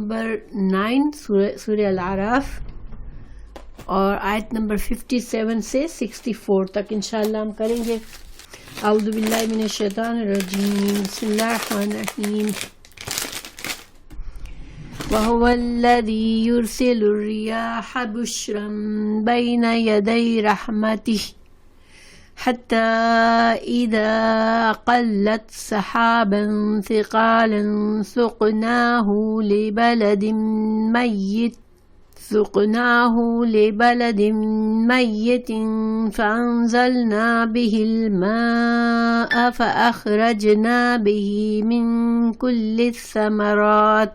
Number 9 سورہ الاعراف اور آیت نمبر 57 سے 64 تک انشاءاللہ ہم کریں گے. اعوذ باللہ من الشیطان الرجیم. بسم اللہ الرحمن الرحیم. وَهُوَ الَّذِي يُرْسِلُ الرِّيَاحَ بُشْرًا بَيْنَ يَدَيْ رَحْمَتِهِ حَتَّى إِذَا قَلَّتْ سَحَابًا ثِقَالًا سُقْنَاهُ لِبَلَدٍ مَيِّتٍ فَأَنزَلْنَا بِهِ الْمَاءَ فَأَخْرَجْنَا بِهِ مِنْ كُلِّ الثَّمَرَاتِ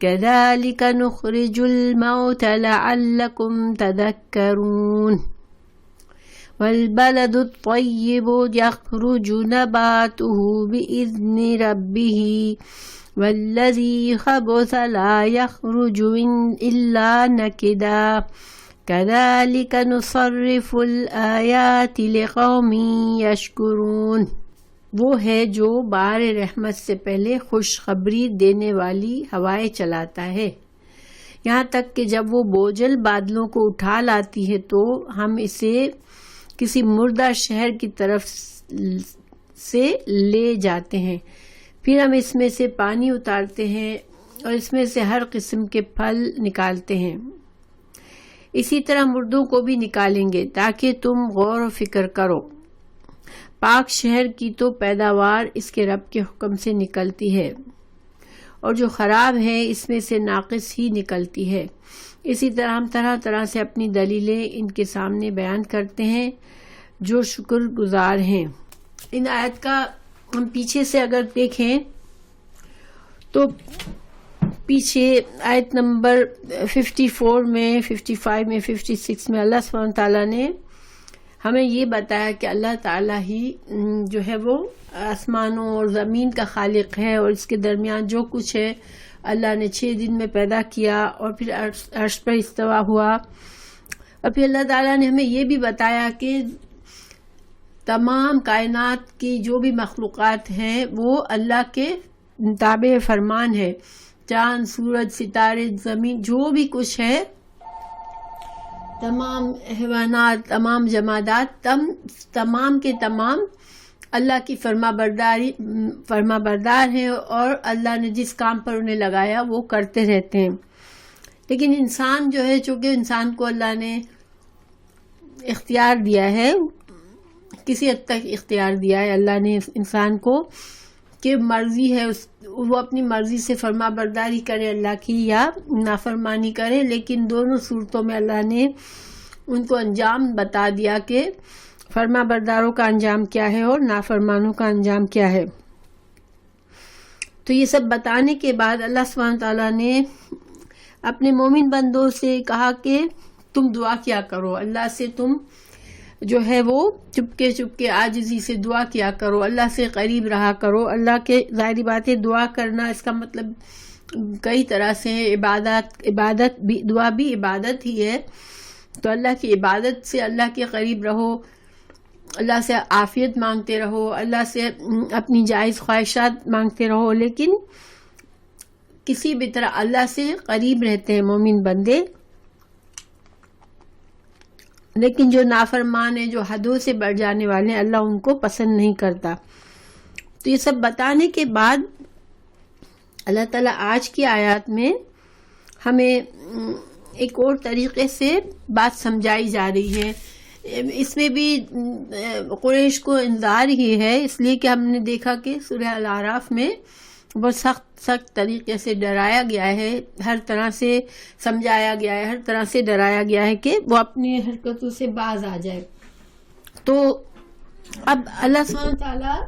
كَذَلِكَ نُخْرِجُ الْمَوْتَ لَعَلَّكُمْ تَذَكَّرُونَ. وَالْبَلَدُ الطَّيِّبُ يَخْرُجُ نَبَاتُهُ بِإِذْنِ رَبِّهِ وَالَّذِي خَبُثَ لَا يَخْرُجُ إِلَّا نَكِدًا كَذَلِكَ نُصَرِّفُ الْآيَاتِ لِقَوْمٍ يَشْكُرُونَ. وہ ہے جو بار رحمت سے پہلے خوشخبری دینے والی ہوائیں چلاتا ہے یہاں تک کہ جب وہ بوجھل بادلوں کو اٹھا لاتی ہے تو ہم اسے کسی مردہ شہر کی طرف سے لے جاتے ہیں. پھر ہم اس میں سے پانی اتارتے ہیں اور اس میں سے ہر قسم کے پھل نکالتے ہیں. اسی طرح مردوں کو بھی نکالیں گے تاکہ تم غور و فکر کرو. پاک شہر کی تو پیداوار اس کے رب کے حکم سے نکلتی ہے اور جو خراب ہے اس میں سے ناقص ہی نکلتی ہے. اسی طرح ہم طرح طرح سے اپنی دلیلیں ان کے سامنے بیان کرتے ہیں جو شکر گزار ہیں. ان آیت کا ہم پیچھے سے اگر دیکھیں تو پیچھے آیت نمبر 54 میں 55 میں 56 میں اللہ سبحانہ تعالیٰ نے ہمیں یہ بتایا کہ اللہ تعالیٰ ہی جو ہے وہ آسمانوں اور زمین کا خالق ہے اور اس کے درمیان جو کچھ ہے اللہ نے 6 دن میں پیدا کیا اور پھر عرش پر استوا ہوا. اور پھر اللہ تعالیٰ نے ہمیں یہ بھی بتایا کہ تمام کائنات کی جو بھی مخلوقات ہیں وہ اللہ کے تابع فرمان ہے. چاند، سورج، ستارے، زمین، جو بھی کچھ ہے، تمام حیوانات، تمام جمادات، تمام کے تمام اللہ کی فرما بردار ہیں اور اللہ نے جس کام پر انہیں لگایا وہ کرتے رہتے ہیں. لیکن انسان جو ہے چونکہ انسان کو اللہ نے اختیار دیا ہے، کسی حد تک اختیار دیا ہے اللہ نے انسان کو کہ مرضی ہے وہ اپنی مرضی سے فرما برداری کرے اللہ کی یا نافرمانی کرے. لیکن دونوں صورتوں میں اللہ نے ان کو انجام بتا دیا کہ فرما برداروں کا انجام کیا ہے اور نافرمانوں کا انجام کیا ہے. تو یہ سب بتانے کے بعد اللہ سبحانہ تعالیٰ نے اپنے مومن بندوں سے کہا کہ تم دعا کیا کرو، اللہ سے تم جو ہے وہ چپکے عاجزی سے دعا کیا کرو، اللہ سے قریب رہا کرو. اللہ کے ظاہری بات ہے دعا کرنا اس کا مطلب کئی طرح سے ہے. عبادت بھی، دعا بھی عبادت ہی ہے. تو اللہ کی عبادت سے اللہ کے قریب رہو، اللہ سے عافیت مانگتے رہو، اللہ سے اپنی جائز خواہشات مانگتے رہو. لیکن کسی بھی طرح اللہ سے قریب رہتے ہیں مومن بندے. لیکن جو نافرمان ہیں، جو حدوں سے بڑھ جانے والے ہیں، اللہ ان کو پسند نہیں کرتا. تو یہ سب بتانے کے بعد اللہ تعالیٰ آج کی آیات میں ہمیں ایک اور طریقے سے بات سمجھائی جا رہی ہے. اس میں بھی قریش کو انذار ہی ہے، اس لیے کہ ہم نے دیکھا کہ سورہ الاعراف میں بہت سخت طریقے سے ڈرایا گیا ہے، ہر طرح سے سمجھایا گیا ہے، ہر طرح سے ڈرایا گیا ہے کہ وہ اپنی حرکتوں سے باز آ جائے. تو اب اللہ سبحانہ تعالیٰ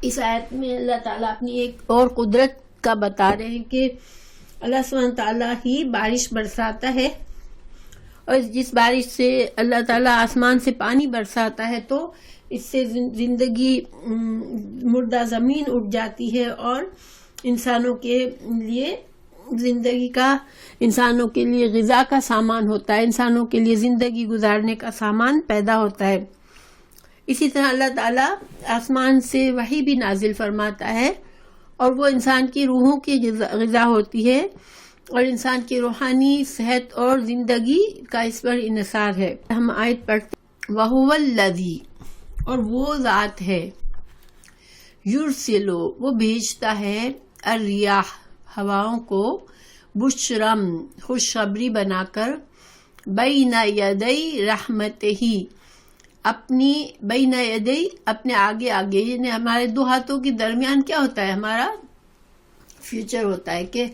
اس آیت میں اللہ تعالیٰ اپنی ایک اور قدرت کا بتا رہے ہیں کہ اللہ سبحانہ تعالیٰ ہی بارش برساتا ہے اور جس بارش سے اللہ تعالیٰ آسمان سے پانی برساتا ہے تو اس سے زندگی، مردہ زمین اٹھ جاتی ہے اور انسانوں کے لیے زندگی کا، انسانوں کے لیے غذا کا سامان ہوتا ہے، انسانوں کے لیے زندگی گزارنے کا سامان پیدا ہوتا ہے. اسی طرح اللہ تعالیٰ آسمان سے وحی بھی نازل فرماتا ہے اور وہ انسان کی روحوں کی غذا ہوتی ہے اور انسان کی روحانی صحت اور زندگی کا اس پر انحصار ہے. ہم آیت پڑھتے ہیں وَهُوَ الَّذِي، اور وہ ذات ہے، یرسلو، وہ بھیجتا ہے، الریاح، ہواؤں کو، بشرم، خوشخبری بنا کر، بین یدی رحمتہ، اپنی بین یدی، اپنے آگے آگے، یعنی ہمارے دو ہاتھوں کے درمیان کیا ہوتا ہے؟ ہمارا فیوچر ہوتا ہے کہ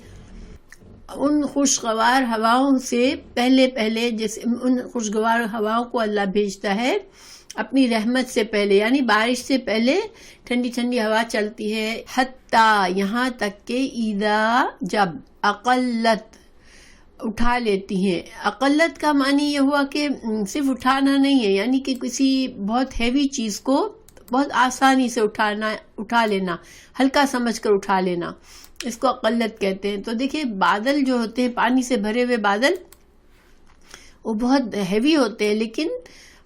ان خوشگوار ہواؤں سے پہلے جیسے ان خوشگوار ہواؤں کو اللہ بھیجتا ہے اپنی رحمت سے پہلے، یعنی بارش سے پہلے ٹھنڈی ٹھنڈی ہوا چلتی ہے، حتیٰ، یہاں تک کہ اذا، جب، اقلت، اٹھا لیتی ہیں. اقلت کا معنی یہ ہوا کہ صرف اٹھانا نہیں ہے، یعنی کہ کسی بہت ہیوی چیز کو بہت آسانی سے اٹھا لینا، ہلکا سمجھ کر اٹھا لینا، اس کو اقلت کہتے ہیں. تو دیکھیں بادل جو ہوتے ہیں، پانی سے بھرے ہوئے بادل، وہ بہت ہیوی ہوتے ہیں، لیکن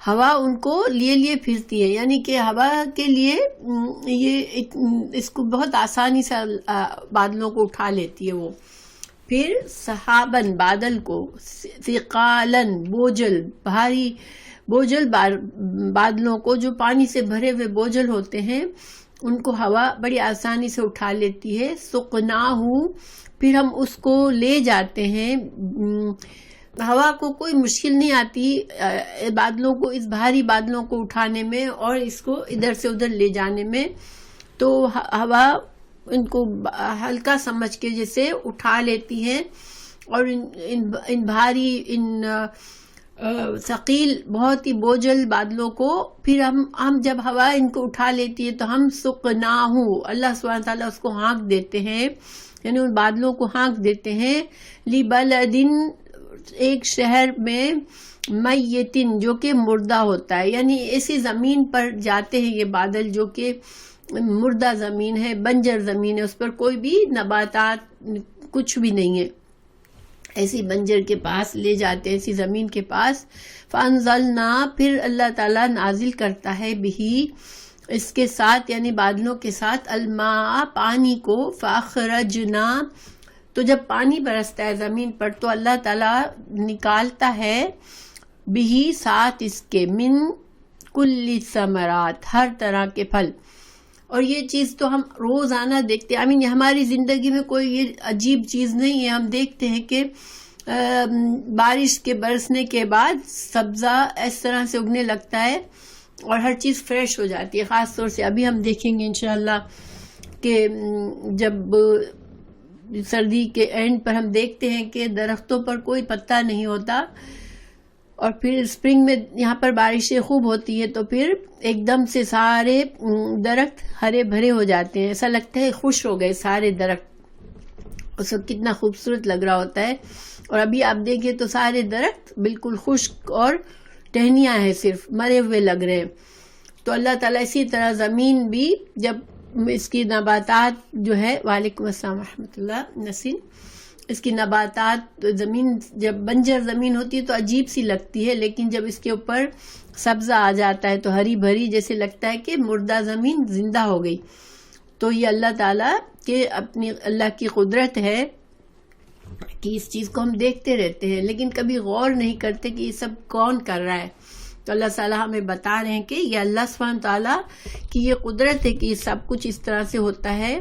ہوا ان کو لیے پھرتی ہے، یعنی کہ ہوا کے لیے یہ اس کو بہت آسانی سے بادلوں کو اٹھا لیتی ہے وہ. پھر سحابن، بادل کو، ثقالن، بوجھل، بھاری بوجھل بادلوں کو، جو پانی سے بھرے ہوئے بوجھل ہوتے ہیں، ان کو ہوا بڑی آسانی سے اٹھا لیتی ہے. سقناہ، پھر ہم اس کو لے جاتے ہیں. ہوا کو کوئی مشکل نہیں آتی بادلوں کو، اس بھاری بادلوں کو اٹھانے میں اور اس کو ادھر سے ادھر لے جانے میں. تو ہوا ان کو ہلکا سمجھ کے جیسے اٹھا لیتی ہے، اور ان بھاری، ان ثقیل، بہت ہی بوجھل بادلوں کو پھر ہم جب ہوا ان کو اٹھا لیتی ہے تو ہم سقناہ، اللہ سبحانہ تعالیٰ اس کو ہانک دیتے ہیں، یعنی ان بادلوں کو ہانک دیتے ہیں، لبلدن، ایک شہر میں، میتن، جو کہ مردہ ہوتا ہے، یعنی ایسی زمین پر جاتے ہیں یہ بادل جو کہ مردہ زمین ہے، بنجر زمین ہے، اس پر کوئی بھی نباتات کچھ بھی نہیں ہے، ایسی بنجر کے پاس لے جاتے ہیں، ایسی زمین کے پاس. فانزلنا، پھر اللہ تعالیٰ نازل کرتا ہے، بہی، اس کے ساتھ، یعنی بادلوں کے ساتھ، الماء، پانی کو، فاخرجنا، تو جب پانی برستا ہے زمین پر تو اللہ تعالیٰ نکالتا ہے، بہی، ساتھ اس کے، من کل ثمرات، ہر طرح کے پھل. اور یہ چیز تو ہم روزانہ دیکھتے ہیں، ہماری زندگی میں کوئی یہ عجیب چیز نہیں ہے. ہم دیکھتے ہیں کہ بارش کے برسنے کے بعد سبزہ اس طرح سے اگنے لگتا ہے اور ہر چیز فریش ہو جاتی ہے. خاص طور سے ابھی ہم دیکھیں گے انشاءاللہ کہ جب سردی کے اینڈ پر ہم دیکھتے ہیں کہ درختوں پر کوئی پتا نہیں ہوتا، اور پھر اسپرنگ میں یہاں پر بارشیں خوب ہوتی ہے تو پھر ایک دم سے سارے درخت ہرے بھرے ہو جاتے ہیں، ایسا لگتا ہے خوش ہو گئے سارے درخت، اس وقت کتنا خوبصورت لگ رہا ہوتا ہے. اور ابھی آپ دیکھیں تو سارے درخت بالکل خشک اور ٹہنیاں ہیں، صرف مرے ہوئے لگ رہے ہیں. تو اللہ تعالیٰ اسی طرح زمین بھی جب اس کی نباتات جو ہے، وعلیکم السلام ورحمۃ اللہ نسیم، اس کی نباتات، زمین جب بنجر زمین ہوتی ہے تو عجیب سی لگتی ہے، لیکن جب اس کے اوپر سبزہ آ جاتا ہے تو ہری بھری جیسے لگتا ہے کہ مردہ زمین زندہ ہو گئی. تو یہ اللہ تعالیٰ کے اپنی اللہ کی قدرت ہے کہ اس چیز کو ہم دیکھتے رہتے ہیں لیکن کبھی غور نہیں کرتے کہ یہ سب کون کر رہا ہے. تو اللہ تعالیٰ ہمیں بتا رہے ہیں کہ یہ اللہ سبحانہ تعالیٰ کی یہ قدرت ہے کہ یہ سب کچھ اس طرح سے ہوتا ہے.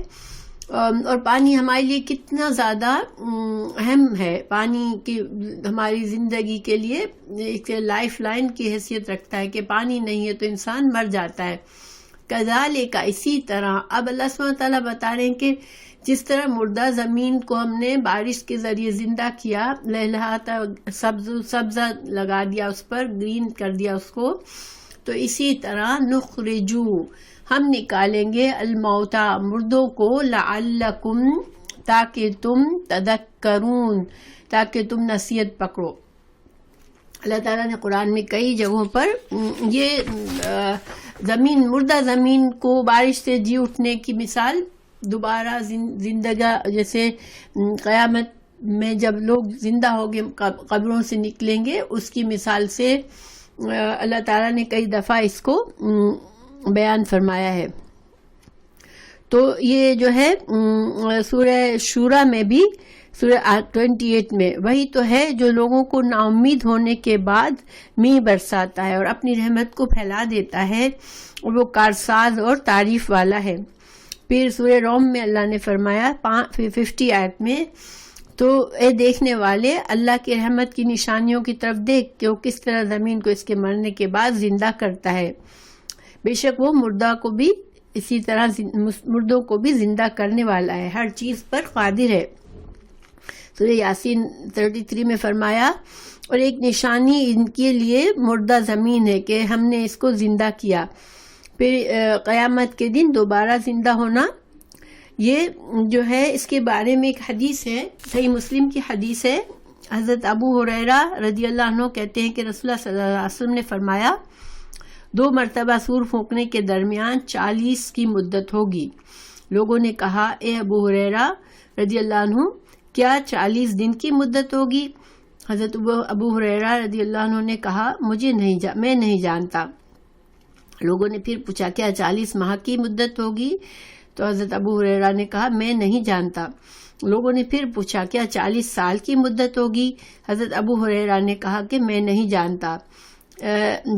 اور پانی ہمارے لیے کتنا زیادہ اہم ہے، پانی کی ہماری زندگی کے لیے ایک لائف لائن کی حیثیت رکھتا ہے کہ پانی نہیں ہے تو انسان مر جاتا ہے. کذالک، اسی طرح. اب اللہ سبحانہ تعالیٰ بتا رہے ہیں کہ جس طرح مردہ زمین کو ہم نے بارش کے ذریعے زندہ کیا، لہلہاتا سبزہ لگا دیا اس پر، گرین کر دیا اس کو، تو اسی طرح نخرجو، ہم نکالیں گے، الموتا، مردوں کو، لعلکم، تاکہ تم، تذکرون، تاکہ تم نصیحت پکڑو. اللہ تعالیٰ نے قرآن میں کئی جگہوں پر یہ زمین، مردہ زمین کو بارش سے جی اٹھنے کی مثال، دوبارہ زندگی، جیسے قیامت میں جب لوگ زندہ ہوگے، قبروں سے نکلیں گے، اس کی مثال سے اللہ تعالیٰ نے کئی دفعہ اس کو بیان فرمایا ہے. تو یہ جو ہے سورہ شورا میں بھی سورہ 28 میں وہی تو ہے جو لوگوں کو نا امید ہونے کے بعد میਂہ برساتا ہے اور اپنی رحمت کو پھیلا دیتا ہے، اور وہ کارساز اور تعریف والا ہے۔ پھر سورہ روم میں اللہ نے فرمایا 50 آیت میں، تو اے دیکھنے والے اللہ کی رحمت کی نشانیوں کی طرف دیکھ کہ وہ کس طرح زمین کو اس کے مرنے کے بعد زندہ کرتا ہے، بے شک وہ مردہ کو بھی اسی طرح مردوں کو بھی زندہ کرنے والا ہے، ہر چیز پر قادر ہے۔ سورہ یاسین 33 میں فرمایا اور ایک نشانی ان کے لیے مردہ زمین ہے کہ ہم نے اس کو زندہ کیا، پھر قیامت کے دن دوبارہ زندہ ہونا۔ یہ جو ہے اس کے بارے میں ایک حدیث ہے، صحیح مسلم کی حدیث ہے، حضرت ابو ہریرہ رضی اللہ عنہ کہتے ہیں کہ رسول اللہ صلی اللہ علیہ وسلم نے فرمایا 2 مرتبہ سور پھونکنے کے درمیان 40 کی مدت ہوگی۔ لوگوں نے کہا اے ابو ہریرہ رضی اللہ عنہ کیا 40 دن کی مدت ہوگی؟ حضرت ابو ہریرہ رضی اللہ عنہ نے کہا میں نہیں جانتا۔ لوگوں نے پھر پوچھا کیا 40 ماہ کی مدت ہوگی؟ تو حضرت ابو ہریرہ نے کہا میں نہیں جانتا۔ لوگوں نے پھر پوچھا کیا 40 سال کی مدت ہوگی؟ حضرت ابو ہریرہ نے کہا کہ میں نہیں جانتا۔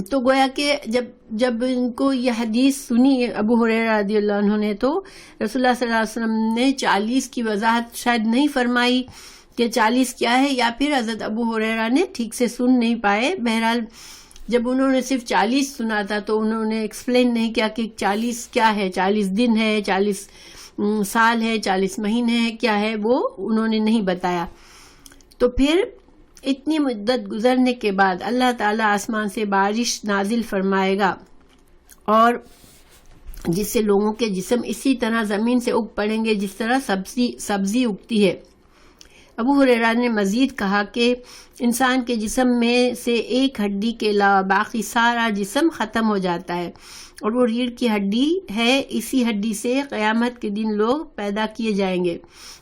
تو گویا کہ جب ان کو یہ حدیث سنی ابو ہریرہ رضی اللہ عنہ نے، تو رسول اللہ صلی اللہ علیہ وسلم نے 40 کی وضاحت شاید نہیں فرمائی کہ 40 کیا ہے، یا پھر حضرت ابو ہریرہ نے ٹھیک سے سن نہیں پائے۔ بہرحال جب انہوں نے صرف 40 سنا تھا تو انہوں نے ایکسپلین نہیں کیا کہ 40 کیا ہے، 40 دن ہے، 40 سال ہے، 40 مہینے ہے، کیا ہے، وہ انہوں نے نہیں بتایا۔ تو پھر اتنی مدت گزرنے کے بعد اللہ تعالیٰ آسمان سے بارش نازل فرمائے گا، اور جس سے لوگوں کے جسم اسی طرح زمین سے اگ پڑیں گے جس طرح سبزی اگتی ہے۔ ابو ہریرہ نے مزید کہا کہ انسان کے جسم میں سے ایک ہڈی کے علاوہ باقی سارا جسم ختم ہو جاتا ہے، اور وہ ریڑھ کی ہڈی ہے، اسی ہڈی سے قیامت کے دن لوگ پیدا کیے جائیں گے۔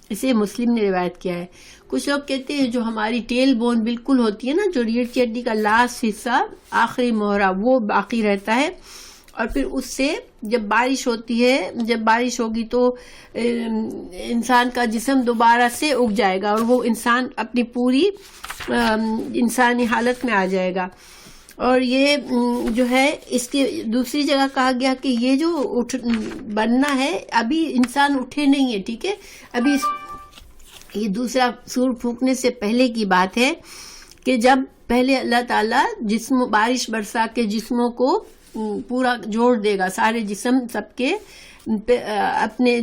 اسے مسلم نے روایت کیا ہے۔ کچھ لوگ کہتے ہیں جو ہماری ٹیل بون بالکل ہوتی ہے نا، جو ریڑھ کی ہڈی کا لاسٹ حصہ آخری مہرہ وہ باقی رہتا ہے، اور پھر اس سے جب بارش ہوتی ہے، جب بارش ہوگی تو انسان کا جسم دوبارہ سے اگ جائے گا، اور وہ انسان اپنی پوری انسانی حالت میں آ جائے گا۔ اور یہ جو ہے اس کی دوسری جگہ کہا گیا کہ یہ جو بننا ہے ابھی انسان اٹھے نہیں ہے، ٹھیک ہے، ابھی یہ دوسرا سور پھونکنے سے پہلے کی بات ہے کہ جب پہلے اللہ تعالیٰ بارش برسا کے جسموں کو پورا جوڑ دے گا، سارے جسم سب کے اپنے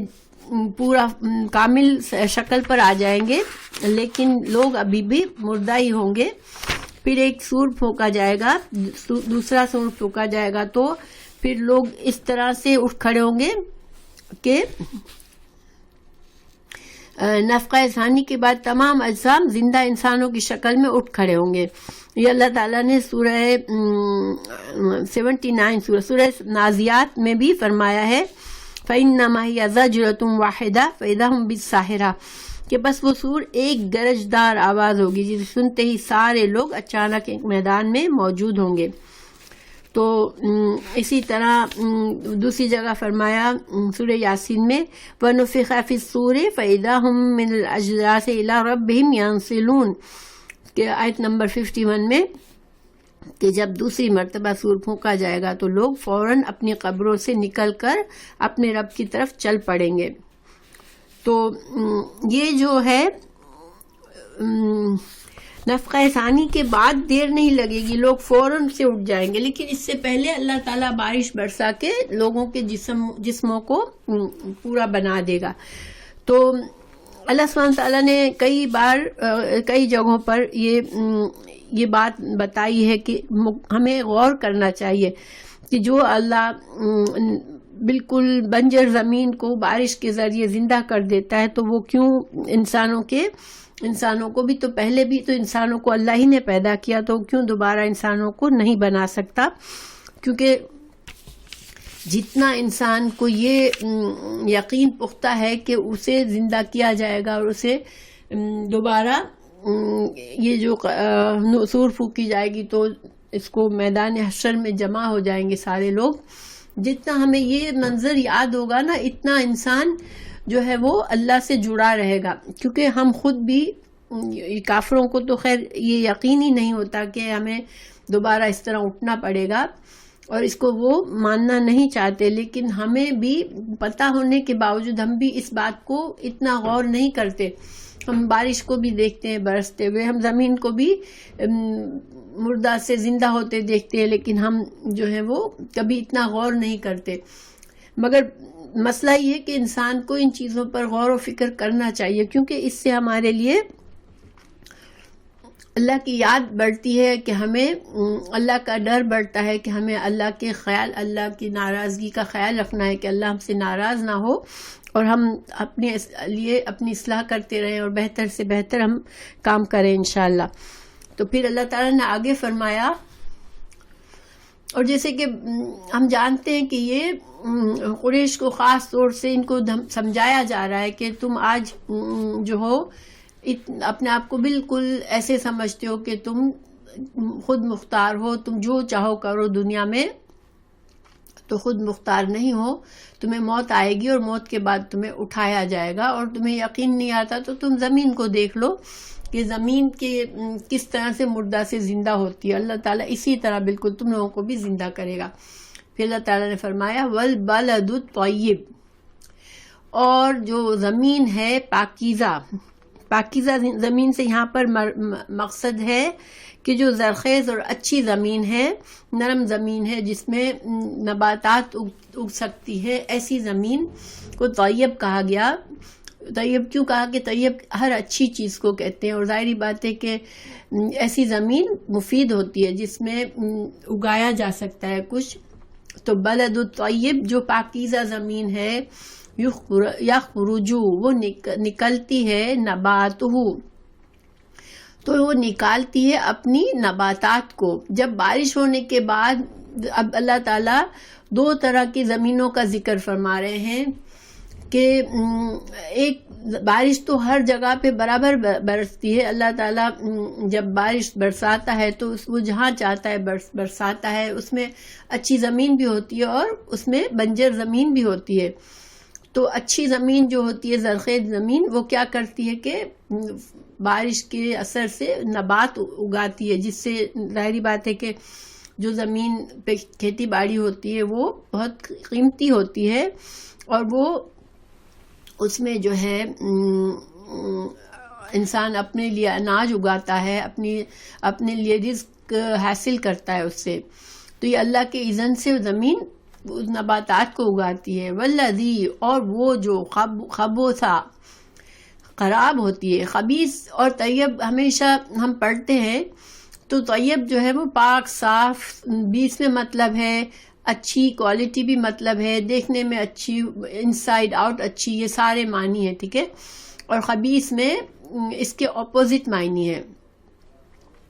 پورا کامل شکل پر آ جائیں گے، لیکن لوگ ابھی بھی مردہ ہی ہوں گے۔ پھر ایک سور پھونکا جائے گا، دوسرا سور پھونکا جائے گا، تو پھر لوگ اس طرح سے اٹھ کھڑے ہوں گے کہ نفخہ ثانی کے بعد تمام اجسام زندہ انسانوں کی شکل میں اٹھ کھڑے ہوں گے۔ یہ اللہ تعالیٰ نے سورہ 79 سورہ نازیات میں بھی فرمایا ہے فَإِنَّمَا هِيَ زَجْرَةٌ وَاحِدَةٌ فَإِذَا هُمْ بِالسَّاحِرَةِ، کہ بس وہ سور ایک گرجدار آواز ہوگی جسے سنتے ہی سارے لوگ اچانک ایک میدان میں موجود ہوں گے۔ تو اسی طرح دوسری جگہ فرمایا سورہ یاسین میں وَنُفِخَ فِي الصُّورِ فَإِذَا هُمْ مِنَ الْأَجْدَاثِ إِلَىٰ رَبِّهِمْ يَنْسِلُونَ، کہ آیت نمبر 51 میں کہ جب دوسری مرتبہ سور پھونکا جائے گا تو لوگ فوراً اپنی قبروں سے نکل کر اپنے رب کی طرف چل پڑیں گے۔ تو یہ جو ہے نفخہ ثانی کے بعد دیر نہیں لگے گی، لوگ فوراً سے اٹھ جائیں گے، لیکن اس سے پہلے اللہ تعالیٰ بارش برسا کے لوگوں کے جسموں کو پورا بنا دے گا۔ تو اللہ سبحانہ تعالیٰ نے کئی بار کئی جگہوں پر یہ بات بتائی ہے کہ ہمیں غور کرنا چاہیے کہ جو اللہ بالکل بنجر زمین کو بارش کے ذریعے زندہ کر دیتا ہے، تو وہ کیوں انسانوں کو بھی تو پہلے بھی تو انسانوں کو اللہ ہی نے پیدا کیا، تو کیوں دوبارہ انسانوں کو نہیں بنا سکتا؟ کیونکہ جتنا انسان کو یہ یقین پختہ ہے کہ اسے زندہ کیا جائے گا اور اسے دوبارہ یہ جو سور پھونکی جائے گی تو اس کو میدان حشر میں جمع ہو جائیں گے سارے لوگ، جتنا ہمیں یہ منظر یاد ہوگا نا اتنا انسان جو ہے وہ اللہ سے جڑا رہے گا، کیونکہ ہم خود بھی کافروں کو تو خیر یہ یقین ہی نہیں ہوتا کہ ہمیں دوبارہ اس طرح اٹھنا پڑے گا، اور اس کو وہ ماننا نہیں چاہتے، لیکن ہمیں بھی پتہ ہونے کے باوجود ہم بھی اس بات کو اتنا غور نہیں کرتے. ہم بارش کو بھی دیکھتے ہیں برستے ہوئے، ہم زمین کو بھی مردہ سے زندہ ہوتے دیکھتے ہیں، لیکن ہم جو ہے وہ کبھی اتنا غور نہیں کرتے. مگر مسئلہ یہ کہ انسان کو ان چیزوں پر غور و فکر کرنا چاہیے، کیونکہ اس سے ہمارے لیے اللہ کی یاد بڑھتی ہے، کہ ہمیں اللہ کا ڈر بڑھتا ہے، کہ ہمیں اللہ کے خیال، اللہ کی ناراضگی کا خیال رکھنا ہے، کہ اللہ ہم سے ناراض نہ ہو، اور ہم اپنے لیے اپنی اصلاح کرتے رہیں اور بہتر سے بہتر ہم کام کریں انشاءاللہ. تو پھر اللہ تعالیٰ نے آگے فرمایا، اور جیسے کہ ہم جانتے ہیں کہ یہ قریش کو خاص طور سے ان کو سمجھایا جا رہا ہے کہ تم آج جو ہو اپنے آپ کو بالکل ایسے سمجھتے ہو کہ تم خود مختار ہو، تم جو چاہو کرو دنیا میں، تو خود مختار نہیں ہو. تمہیں موت آئے گی اور موت کے بعد تمہیں اٹھایا جائے گا، اور تمہیں یقین نہیں آتا تو تم زمین کو دیکھ لو کہ زمین کے کس طرح سے مردہ سے زندہ ہوتی ہے. اللہ تعالیٰ اسی طرح بالکل تم لوگوں کو بھی زندہ کرے گا. پھر اللہ تعالیٰ نے فرمایا والبلد الطیب، اور جو زمین ہے پاکیزہ. پاکیزہ زمین سے یہاں پر مقصد ہے کہ جو زرخیز اور اچھی زمین ہے، نرم زمین ہے، جس میں نباتات اگ سکتی ہے، ایسی زمین کو طیب کہا گیا. طیب کیوں کہا؟ کہ طیب ہر اچھی چیز کو کہتے ہیں، اور ظاہری بات ہے کہ ایسی زمین مفید ہوتی ہے جس میں اگایا جا سکتا ہے کچھ. تو بلد الطیب جو پاکیزہ زمین ہے، یخرجو وہ نکلتی ہے، نباتہ تو وہ نکالتی ہے اپنی نباتات کو. جب بارش ہونے کے بعد اب اللہ تعالیٰ دو طرح کی زمینوں کا ذکر فرما رہے ہیں، کہ ایک بارش تو ہر جگہ پہ برابر برستی ہے. اللہ تعالیٰ جب بارش برساتا ہے تو وہ جہاں چاہتا ہے برساتا ہے، اس میں اچھی زمین بھی ہوتی ہے اور اس میں بنجر زمین بھی ہوتی ہے. تو اچھی زمین جو ہوتی ہے، زرخیز زمین، وہ کیا کرتی ہے کہ بارش کے اثر سے نبات اگاتی ہے، جس سے ظاہری بات ہے کہ جو زمین پہ کھیتی باڑی ہوتی ہے وہ بہت قیمتی ہوتی ہے، اور وہ اس میں جو ہے انسان اپنے لیے اناج اگاتا ہے، اپنے لیے رزق حاصل کرتا ہے اس سے. تو یہ اللہ کے اذن سے زمین اس نباتات کو اگاتی ہے. والذی، اور وہ جو خبوثا خراب ہوتی ہے. خبیث اور طیب ہمیشہ ہم پڑھتے ہیں، تو طیب جو ہے وہ پاک صاف بھی اس میں مطلب ہے، اچھی کوالٹی بھی مطلب ہے، دیکھنے میں اچھی، انسائیڈ آؤٹ اچھی، یہ سارے معنی ہیں، ٹھیک ہے. اور خبیث میں اس کے اپوزٹ معنی ہے.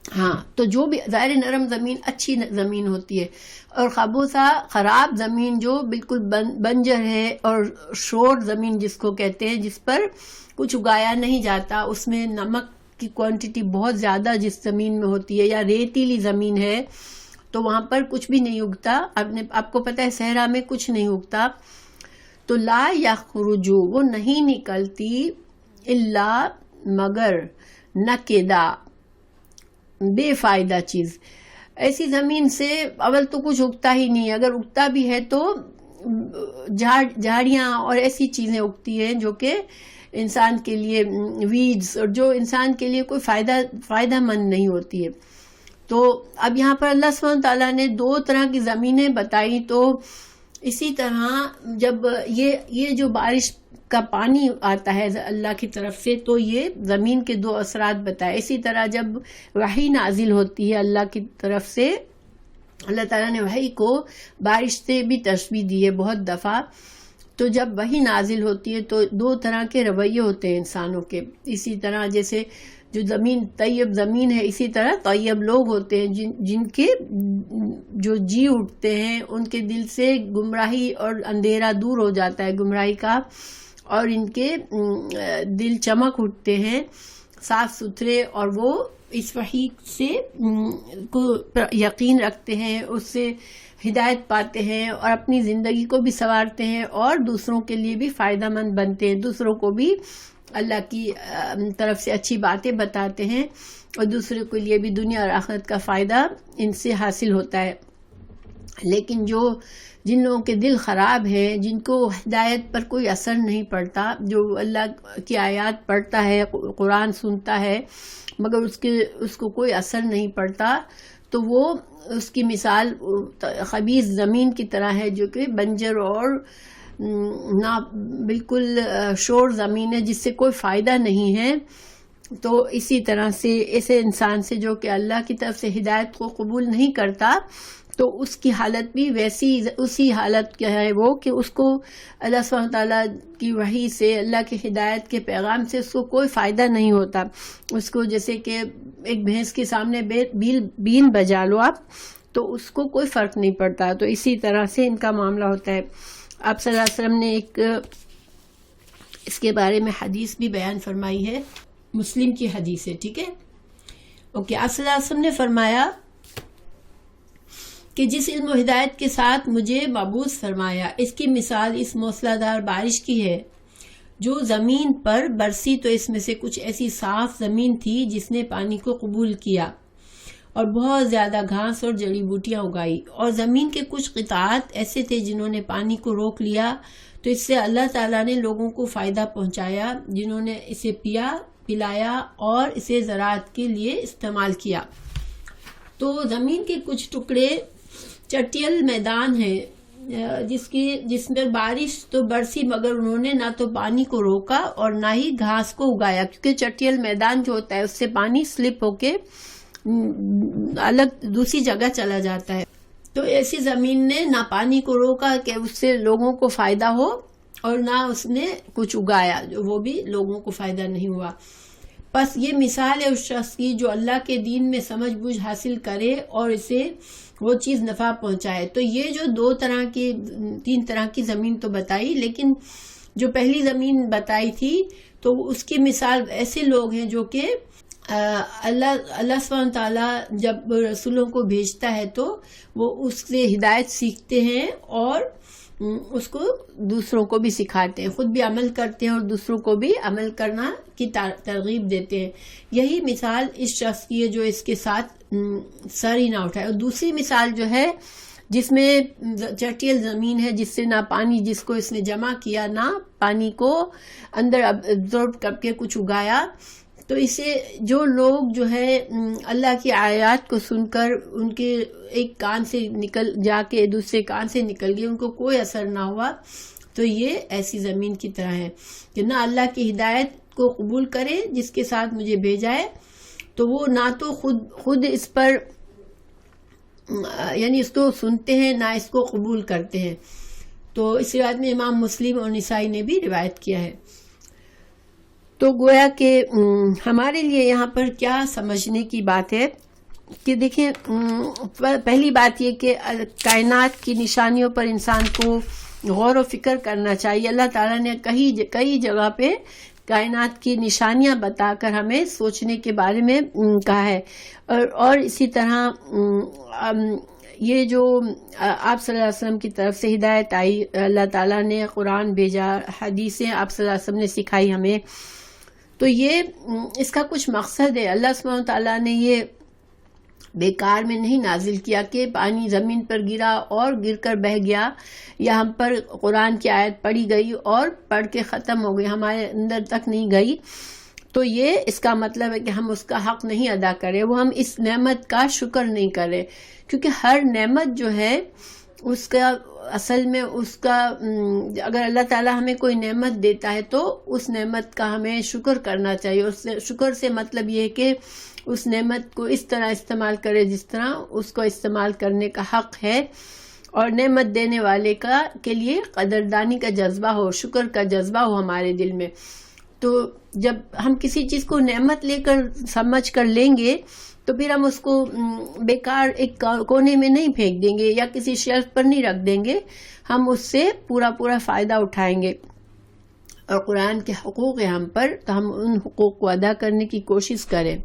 ہاں، تو جو بھی ظاہر نرم زمین اچھی زمین ہوتی ہے، اور خبوثہ خراب زمین جو بالکل بنجر ہے، اور شور زمین جس کو کہتے ہیں، جس پر کچھ اگایا نہیں جاتا، اس میں نمک کی کوانٹٹی بہت زیادہ جس زمین میں ہوتی ہے، یا ریتیلی زمین ہے تو وہاں پر کچھ بھی نہیں اگتا. آپ کو پتہ ہے صحرا میں کچھ نہیں اگتا. تو لا یخرجو، وہ نہیں نکلتی، الا مگر، نکدا بے فائدہ چیز. ایسی زمین سے اول تو کچھ اگتا ہی نہیں، اگر اگتا بھی ہے تو جھاڑیاں اور ایسی چیزیں اگتی ہیں جو کہ انسان کے لیے ویڈز، اور جو انسان کے لیے کوئی فائدہ مند نہیں ہوتی ہے. تو اب یہاں پر اللہ سبحانہ تعالیٰ نے دو طرح کی زمینیں بتائی. تو اسی طرح جب یہ جو بارش کا پانی آتا ہے اللہ کی طرف سے، تو یہ زمین کے دو اثرات بتائے. اسی طرح جب وحی نازل ہوتی ہے اللہ کی طرف سے، اللہ تعالیٰ نے وحی کو بارش سے بھی تشبیہ دی ہے بہت دفعہ. تو جب وحی نازل ہوتی ہے تو دو طرح کے رویے ہوتے ہیں انسانوں کے. اسی طرح جیسے جو زمین طیب زمین ہے، اسی طرح طیب لوگ ہوتے ہیں جن کے جو جی اٹھتے ہیں، ان کے دل سے گمراہی اور اندھیرا دور ہو جاتا ہے گمراہی کا، اور ان کے دل چمک اٹھتے ہیں صاف ستھرے، اور وہ اس وحی سے کو یقین رکھتے ہیں، اس سے ہدایت پاتے ہیں اور اپنی زندگی کو بھی سنوارتے ہیں اور دوسروں کے لیے بھی فائدہ مند بنتے ہیں، دوسروں کو بھی اللہ کی طرف سے اچھی باتیں بتاتے ہیں اور دوسروں کے لیے بھی دنیا اور آخرت کا فائدہ ان سے حاصل ہوتا ہے۔ لیکن جن لوگوں کے دل خراب ہیں، جن کو ہدایت پر کوئی اثر نہیں پڑتا، جو اللہ کی آیات پڑھتا ہے، قرآن سنتا ہے مگر اس کو کوئی اثر نہیں پڑتا، تو وہ اس کی مثال خبیث زمین کی طرح ہے جو کہ بنجر اور بالکل شور زمین ہے جس سے کوئی فائدہ نہیں ہے۔ تو اسی طرح سے ایسے انسان سے جو کہ اللہ کی طرف سے ہدایت کو قبول نہیں کرتا، تو اس کی حالت بھی اسی حالت کیا ہے وہ کہ اس کو اللہ سبحانہ تعالیٰ کی وحی سے، اللہ کی ہدایت کے پیغام سے اس کو کوئی فائدہ نہیں ہوتا۔ اس کو جیسے کہ ایک بھینس کے سامنے بین بجا لو آپ، تو اس کو کوئی فرق نہیں پڑتا۔ تو اسی طرح سے ان کا معاملہ ہوتا ہے۔ آپ صلی اللہ علیہ وسلم نے ایک اس کے بارے میں حدیث بھی بیان فرمائی ہے، مسلم کی حدیث ہے، ٹھیک ہے، اوکے۔ آپ صلی اللہ علیہ وسلم نے فرمایا کہ جس علم و ہدایت کے ساتھ مجھے مبعوث فرمایا، اس کی مثال اس موسلا دار بارش کی ہے جو زمین پر برسی، تو اس میں سے کچھ ایسی صاف زمین تھی جس نے پانی کو قبول کیا اور بہت زیادہ گھاس اور جڑی بوٹیاں اگائی، اور زمین کے کچھ قطعات ایسے تھے جنہوں نے پانی کو روک لیا، تو اس سے اللہ تعالیٰ نے لوگوں کو فائدہ پہنچایا جنہوں نے اسے پلایا اور اسے زراعت کے لیے استعمال کیا۔ تو زمین کے کچھ ٹکڑے چٹیل میدان ہے جس میں بارش تو برسی مگر انہوں نے نہ تو پانی کو روکا اور نہ ہی گھاس کو اگایا، کیونکہ چٹیل میدان جو ہوتا ہے اس سے پانی سلپ ہو کے الگ دوسری جگہ چلا جاتا ہے۔ تو ایسی زمین نے نہ پانی کو روکا کہ اس سے لوگوں کو فائدہ ہو اور نہ اس نے کچھ اگایا جو وہ بھی لوگوں کو فائدہ نہیں ہوا۔ بس یہ مثال ہے اس شخص کی جو اللہ کے دین میں سمجھ بوجھ حاصل کرے اور اسے وہ چیز نفع پہنچائے۔ تو یہ جو تین طرح کی زمین تو بتائی، لیکن جو پہلی زمین بتائی تھی تو اس کی مثال ایسے لوگ ہیں جو کہ اللہ سبحانہ تعالیٰ جب رسولوں کو بھیجتا ہے تو وہ اس سے ہدایت سیکھتے ہیں اور اس کو دوسروں کو بھی سکھاتے ہیں، خود بھی عمل کرتے ہیں اور دوسروں کو بھی عمل کرنا کی ترغیب دیتے ہیں۔ یہی مثال اس شخص کی ہے جو اس کے ساتھ سر ہی نہ اٹھائے۔ اور دوسری مثال جو ہے جس میں چٹیل زمین ہے، جس سے نہ پانی، جس کو اس نے جمع کیا، نہ پانی کو اندر ابزورب کر کے کچھ اگایا، تو اسے جو لوگ جو ہے اللہ کی آیات کو سن کر ان کے ایک کان سے نکل جا کے دوسرے کان سے نکل گئے، ان کو کوئی اثر نہ ہوا، تو یہ ایسی زمین کی طرح ہے کہ نہ اللہ کی ہدایت کو قبول کرے جس کے ساتھ مجھے بھیجا ہے، تو وہ نہ تو خود اس پر یعنی اس کو سنتے ہیں، نہ اس کو قبول کرتے ہیں۔ تو اس روایت میں امام مسلم اور نسائی نے بھی روایت کیا ہے۔ تو گویا کہ ہمارے لیے یہاں پر کیا سمجھنے کی بات ہے کہ دیکھیں، پہلی بات یہ کہ کائنات کی نشانیوں پر انسان کو غور و فکر کرنا چاہیے۔ اللہ تعالیٰ نے کئی جگہ پہ کائنات کی نشانیاں بتا کر ہمیں سوچنے کے بارے میں کہا ہے، اور اسی طرح یہ جو آپ صلی اللہ علیہ وسلم کی طرف سے ہدایت آئی، اللہ تعالیٰ نے قرآن بھیجا، حدیثیں آپ صلی اللہ علیہ وسلم نے سکھائی ہمیں، تو یہ اس کا کچھ مقصد ہے۔ اللہ سبحانہ تعالیٰ نے یہ بیکار میں نہیں نازل کیا کہ پانی زمین پر گرا اور گر کر بہہ گیا، یا ہم پر قرآن کی آیت پڑھی گئی اور پڑھ کے ختم ہو گئی، ہمارے اندر تک نہیں گئی، تو یہ اس کا مطلب ہے کہ ہم اس کا حق نہیں ادا کریں، وہ ہم اس نعمت کا شکر نہیں کریں، کیونکہ ہر نعمت جو ہے اس کا اصل میں اس کا اگر اللہ تعالیٰ ہمیں کوئی نعمت دیتا ہے تو اس نعمت کا ہمیں شکر کرنا چاہیے۔ اس شکر سے مطلب یہ ہے کہ اس نعمت کو اس طرح استعمال کرے جس طرح اس کو استعمال کرنے کا حق ہے، اور نعمت دینے والے کے لیے قدردانی کا جذبہ ہو، شکر کا جذبہ ہو ہمارے دل میں۔ تو جب ہم کسی چیز کو نعمت لے کر سمجھ کر لیں گے تو پھر ہم اس کو بیکار ایک کونے میں نہیں پھینک دیں گے یا کسی شیلف پر نہیں رکھ دیں گے، ہم اس سے پورا فائدہ اٹھائیں گے۔ اور قرآن کے حقوق ہیں ہم پر، تو ہم ان حقوق کو ادا کرنے کی کوشش کریں۔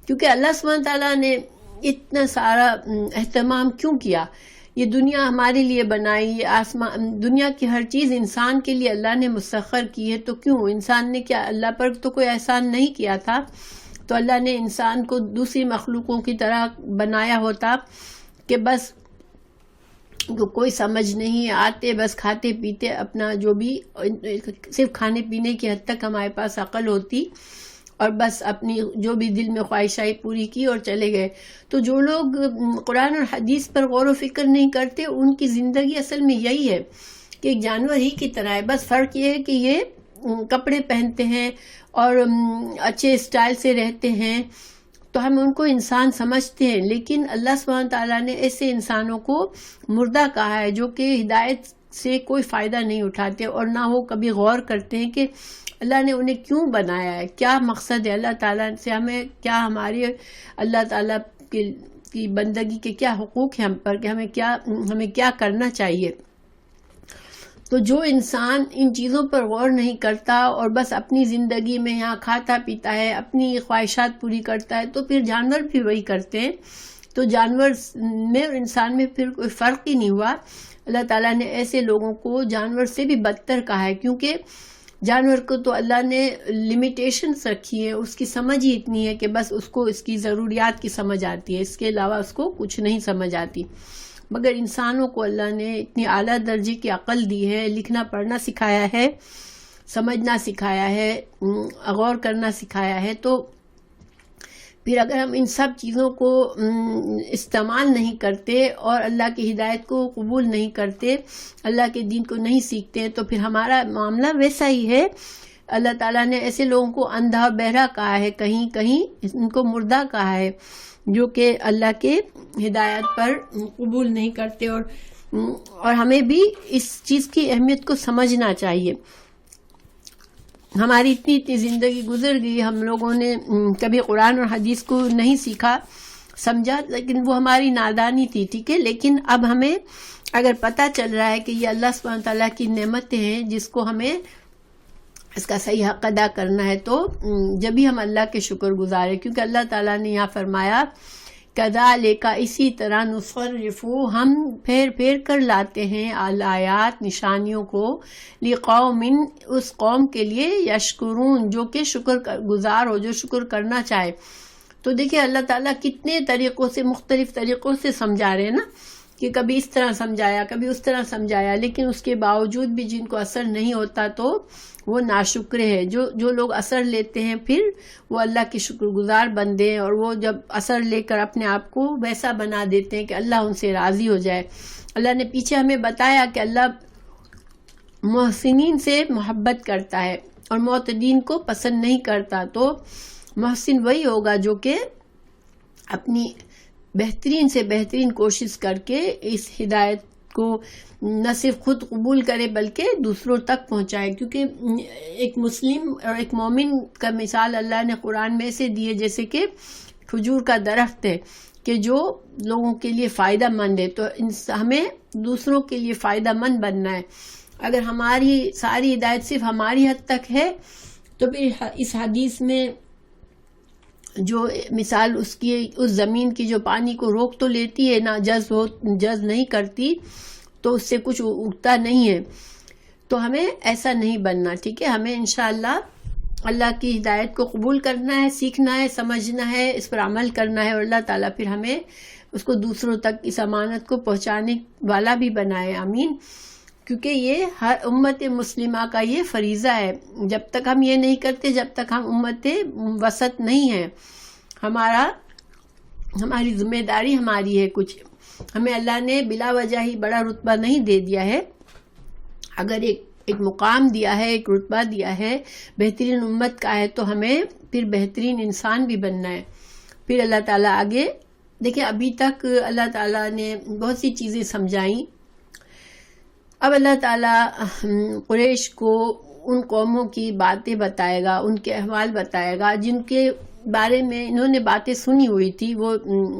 کیونکہ اللہ سبحانہ تعالیٰ نے اتنا سارا اہتمام کیوں کیا؟ یہ دنیا ہمارے لیے بنائی، یہ آسمان، دنیا کی ہر چیز انسان کے لیے اللہ نے مسخر کی ہے، تو کیوں انسان نے کیا اللہ پر تو کوئی احسان نہیں کیا تھا؟ تو اللہ نے انسان کو دوسری مخلوقوں کی طرح بنایا ہوتا کہ بس کوئی سمجھ نہیں، آتے بس کھاتے پیتے اپنا جو بھی، صرف کھانے پینے کی حد تک ہمارے پاس عقل ہوتی، اور بس اپنی جو بھی دل میں خواہشائی پوری کی اور چلے گئے۔ تو جو لوگ قرآن اور حدیث پر غور و فکر نہیں کرتے، ان کی زندگی اصل میں یہی ہے کہ ایک جانور ہی کی طرح ہے، بس فرق یہ ہے کہ یہ کپڑے پہنتے ہیں اور اچھے اسٹائل سے رہتے ہیں، تو ہم ان کو انسان سمجھتے ہیں، لیکن اللہ سبحانہ تعالیٰ نے ایسے انسانوں کو مردہ کہا ہے جو کہ ہدایت سے کوئی فائدہ نہیں اٹھاتے، اور نہ وہ کبھی غور کرتے ہیں کہ اللہ نے انہیں کیوں بنایا ہے، کیا مقصد ہے اللہ تعالیٰ سے، ہمیں کیا، ہمارے اللہ تعالیٰ کی بندگی کے کیا حقوق ہیں ہم پر، کہ ہمیں کیا کرنا چاہیے۔ تو جو انسان ان چیزوں پر غور نہیں کرتا اور بس اپنی زندگی میں یہاں کھاتا پیتا ہے، اپنی خواہشات پوری کرتا ہے، تو پھر جانور بھی وہی کرتے ہیں، تو جانور میں اور انسان میں پھر کوئی فرق ہی نہیں ہوا۔ اللہ تعالیٰ نے ایسے لوگوں کو جانور سے بھی بدتر کہا ہے، کیونکہ جانور کو تو اللہ نے لمیٹیشنز رکھی ہے، اس کی سمجھ ہی اتنی ہے کہ بس اس کو اس کی ضروریات کی سمجھ آتی ہے، اس کے علاوہ اس کو کچھ نہیں سمجھ آتی۔ مگر انسانوں کو اللہ نے اتنی اعلیٰ درجے کی عقل دی ہے، لکھنا پڑھنا سکھایا ہے، سمجھنا سکھایا ہے، غور کرنا سکھایا ہے، تو پھر اگر ہم ان سب چیزوں کو استعمال نہیں کرتے اور اللہ کی ہدایت کو قبول نہیں کرتے، اللہ کے دین کو نہیں سیکھتے، تو پھر ہمارا معاملہ ویسا ہی ہے۔ اللہ تعالیٰ نے ایسے لوگوں کو اندھا بہرا کہا ہے، کہیں کہیں ان کو مردہ کہا ہے، جو کہ اللہ کے ہدایت پر قبول نہیں کرتے، اور ہمیں بھی اس چیز کی اہمیت کو سمجھنا چاہیے۔ ہماری اتنی زندگی گزر گئی، ہم لوگوں نے کبھی قرآن اور حدیث کو نہیں سیکھا سمجھا، لیکن وہ ہماری نادانی تھی، ٹھیک ہے، لیکن اب ہمیں اگر پتہ چل رہا ہے کہ یہ اللہ سبحانہ تعالیٰ کی نعمتیں ہیں جس کو ہمیں اس کا صحیح حق ادا کرنا ہے، تو جب بھی ہم اللہ کے شکر گزارے، کیونکہ اللہ تعالیٰ نے یہاں فرمایا کذالک، اسی طرح نصرف، ہم پھیر پھیر کر لاتے ہیں الآیات، نشانیوں کو، لقوم، اس قوم کے لیے، یشکرون، جو کہ شکر گزار ہو، جو شکر کرنا چاہے۔ تو دیکھیں اللہ تعالیٰ کتنے طریقوں سے، مختلف طریقوں سے سمجھا رہے ہیں نا، کہ کبھی اس طرح سمجھایا، کبھی اس طرح سمجھایا، لیکن اس کے باوجود بھی جن کو اثر نہیں ہوتا تو وہ ناشکرے ہیں۔ جو لوگ اثر لیتے ہیں پھر وہ اللہ کے شکر گزار بندے ہیں، اور وہ جب اثر لے کر اپنے آپ کو ویسا بنا دیتے ہیں کہ اللہ ان سے راضی ہو جائے۔ اللہ نے پیچھے ہمیں بتایا کہ اللہ محسنین سے محبت کرتا ہے اور معتدین کو پسند نہیں کرتا، تو محسن وہی ہوگا جو کہ اپنی بہترین سے بہترین کوشش کر کے اس ہدایت کو نہ صرف خود قبول کرے بلکہ دوسروں تک پہنچائے، کیونکہ ایک مسلم اور ایک مومن کا مثال اللہ نے قرآن میں سے دی ہے جیسے کہ کھجور کا درخت ہے کہ جو لوگوں کے لیے فائدہ مند ہے، تو ہمیں دوسروں کے لیے فائدہ مند بننا ہے۔ اگر ہماری ساری ہدایت صرف ہماری حد تک ہے تو پھر اس حدیث میں جو مثال اس زمین کی جو پانی کو روک تو لیتی ہے، نہ جذب نہیں کرتی، تو اس سے کچھ اگتا نہیں ہے، تو ہمیں ایسا نہیں بننا، ٹھیک ہے۔ ہمیں انشاءاللہ اللہ کی ہدایت کو قبول کرنا ہے، سیکھنا ہے، سمجھنا ہے، اس پر عمل کرنا ہے، اور اللہ تعالیٰ پھر ہمیں اس کو دوسروں تک اس امانت کو پہنچانے والا بھی بنائے، آمین۔ کیونکہ یہ ہر امت مسلمہ کا یہ فریضہ ہے، جب تک ہم یہ نہیں کرتے، جب تک ہم امت وسط نہیں ہیں، ہماری ذمہ داری ہماری ہے، کچھ ہمیں اللہ نے بلا وجہ ہی بڑا رتبہ نہیں دے دیا ہے۔ اگر ایک مقام دیا ہے، ایک رتبہ دیا ہے، بہترین امت کا ہے، تو ہمیں پھر بہترین انسان بھی بننا ہے۔ پھر اللہ تعالیٰ آگے دیکھیں، ابھی تک اللہ تعالیٰ نے بہت سی چیزیں سمجھائیں، اب اللہ تعالیٰ قریش کو ان قوموں کی باتیں بتائے گا، ان کے احوال بتائے گا جن کے بارے میں انہوں نے باتیں سنی ہوئی تھی۔ وہ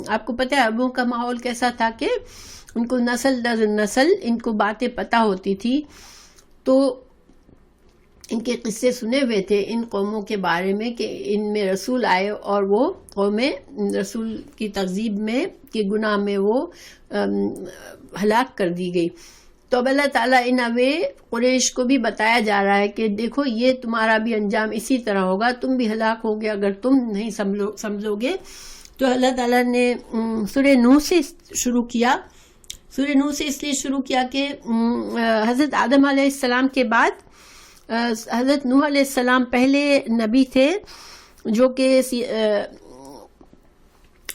آپ کو پتہ ہے عربوں کا ماحول کیسا تھا کہ ان کو نسل در نسل ان کو باتیں پتہ ہوتی تھی، تو ان کے قصے سنے ہوئے تھے ان قوموں کے بارے میں کہ ان میں رسول آئے اور وہ قومیں رسول کی تکذیب میں کہ گناہ میں وہ ہلاک کر دی گئی. تو اب اللہ تعالیٰ ان اوے قریش کو بھی بتایا جا رہا ہے کہ دیکھو یہ تمہارا بھی انجام اسی طرح ہوگا, تم بھی ہلاک ہوگے اگر تم نہیں سمجھو گے. تو اللہ تعالیٰ نے سورہ نوح سے شروع کیا. سورہ نوح سے اس لیے شروع کیا کہ حضرت آدم علیہ السلام کے بعد حضرت نوح علیہ السلام پہلے نبی تھے جو کہ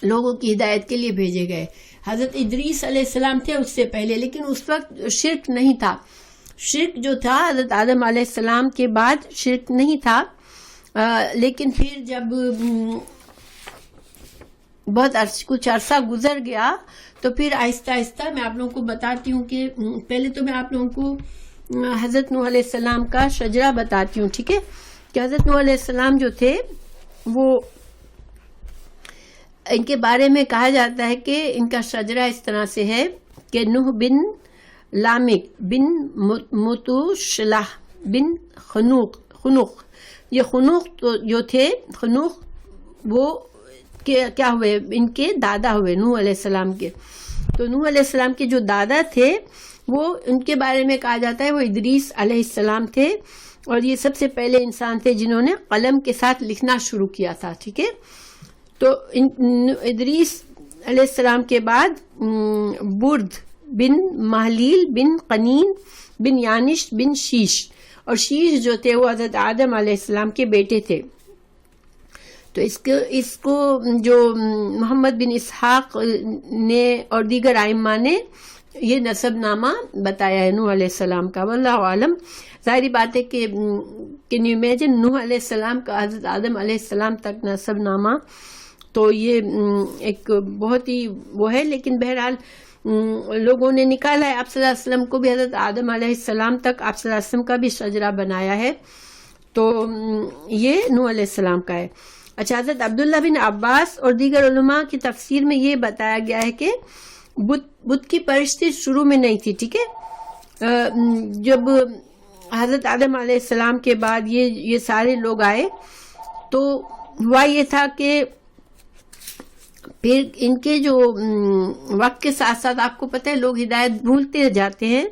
لوگوں کی ہدایت کے لیے بھیجے گئے. حضرت ادریس علیہ السلام تھے اس سے پہلے, لیکن اس وقت شرک نہیں تھا. شرک جو تھا حضرت آدم علیہ السلام کے بعد شرک نہیں تھا, لیکن پھر جب بہت کچھ عرصہ گزر گیا تو پھر آہستہ آہستہ میں آپ لوگوں کو بتاتی ہوں کہ پہلے تو میں آپ لوگوں کو حضرت نوح علیہ السلام کا شجرہ بتاتی ہوں, ٹھیک ہے, کہ حضرت نوح علیہ السلام جو تھے وہ ان کے بارے میں کہا جاتا ہے کہ ان کا شجرہ اس طرح سے ہے کہ نوح بن لامک بن متوشلح بن خنوق یہ خنوق جو تھے, خنوق وہ کیا ہوئے, ان کے دادا ہوئے نوح علیہ السلام کے. تو نوح علیہ السلام کے جو دادا تھے وہ ان کے بارے میں کہا جاتا ہے وہ ادریس علیہ السلام تھے, اور یہ سب سے پہلے انسان تھے جنہوں نے قلم کے ساتھ لکھنا شروع کیا تھا, ٹھیک ہے. تو ادریس علیہ السلام کے بعد برد بن مہلیل بن قنین بن یانش بن شیش, اور شیش جو تھے وہ حضرت آدم علیہ السلام کے بیٹے تھے. تو اس کو جو محمد بن اسحاق نے اور دیگر ائمہ نے یہ نسب نامہ بتایا ہے نوح علیہ السلام کا. واللہ عالم. ظاہری بات ہے کہ کین یو امیجن نوح علیہ السلام کا حضرت آدم علیہ السلام تک نسب نامہ, تو یہ ایک بہت ہی وہ ہے. لیکن بہرحال لوگوں نے نکالا ہے. آپ صلی اللہ علیہ وسلم کو بھی حضرت آدم علیہ السلام تک آپ صلی اللہ علیہ وسلم کا بھی شجرہ بنایا ہے, تو یہ نوح علیہ السلام کا ہے. اچھا, حضرت عبداللہ بن عباس اور دیگر علماء کی تفسیر میں یہ بتایا گیا ہے کہ بت کی پرستی شروع میں نہیں تھی, ٹھیک ہے. جب حضرت آدم علیہ السلام کے بعد یہ سارے لوگ آئے تو ہوا یہ تھا کہ پھر ان کے جو وقت کے ساتھ ساتھ آپ کو پتہ ہے لوگ ہدایت بھولتے جاتے ہیں,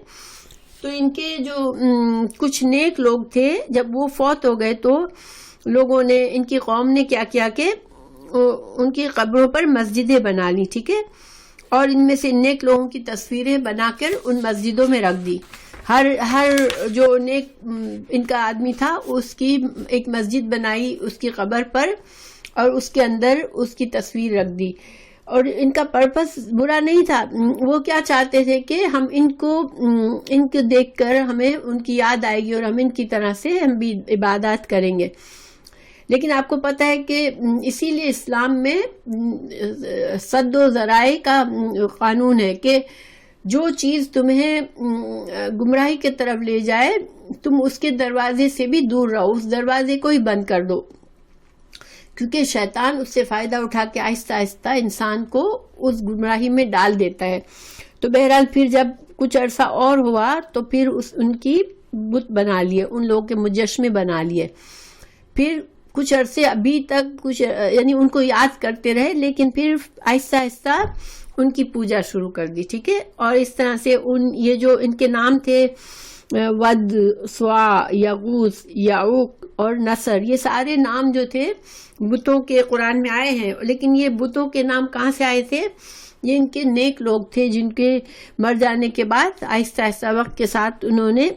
تو ان کے جو کچھ نیک لوگ تھے جب وہ فوت ہو گئے تو لوگوں نے, ان کی قوم نے کیا کیا کہ ان کی قبروں پر مسجدیں بنا لی, ٹھیک ہے, اور ان میں سے نیک لوگوں کی تصویریں بنا کر ان مسجدوں میں رکھ دی. ہر جو نیک ان کا آدمی تھا اس کی ایک مسجد بنائی اس کی قبر پر, اور اس کے اندر اس کی تصویر رکھ دی. اور ان کا پرپس برا نہیں تھا, وہ کیا چاہتے تھے کہ ہم ان کو دیکھ کر ہمیں ان کی یاد آئے گی اور ہم ان کی طرح سے ہم بھی عبادات کریں گے. لیکن آپ کو پتہ ہے کہ اسی لیے اسلام میں سد و ذرائع کا قانون ہے کہ جو چیز تمہیں گمراہی کی طرف لے جائے تم اس کے دروازے سے بھی دور رہو, اس دروازے کو ہی بند کر دو, کیونکہ شیطان اس سے فائدہ اٹھا کے آہستہ آہستہ انسان کو اس گمراہی میں ڈال دیتا ہے. تو بہرحال پھر جب کچھ عرصہ اور ہوا تو پھر ان کی بت بنا لیے, ان لوگوں کے مجسمے بنا لیے. پھر کچھ عرصے ابھی تک کچھ یعنی ان کو یاد کرتے رہے, لیکن پھر آہستہ آہستہ ان کی پوجا شروع کر دی, ٹھیک ہے. اور اس طرح سے یہ جو ان کے نام تھے ود, سوا, یغوث, یعوق اور نصر, یہ سارے نام جو تھے بتوں کے قرآن میں آئے ہیں. لیکن یہ بتوں کے نام کہاں سے آئے تھے؟ یہ ان کے نیک لوگ تھے جن کے مر جانے کے بعد آہستہ آہستہ وقت کے ساتھ انہوں نے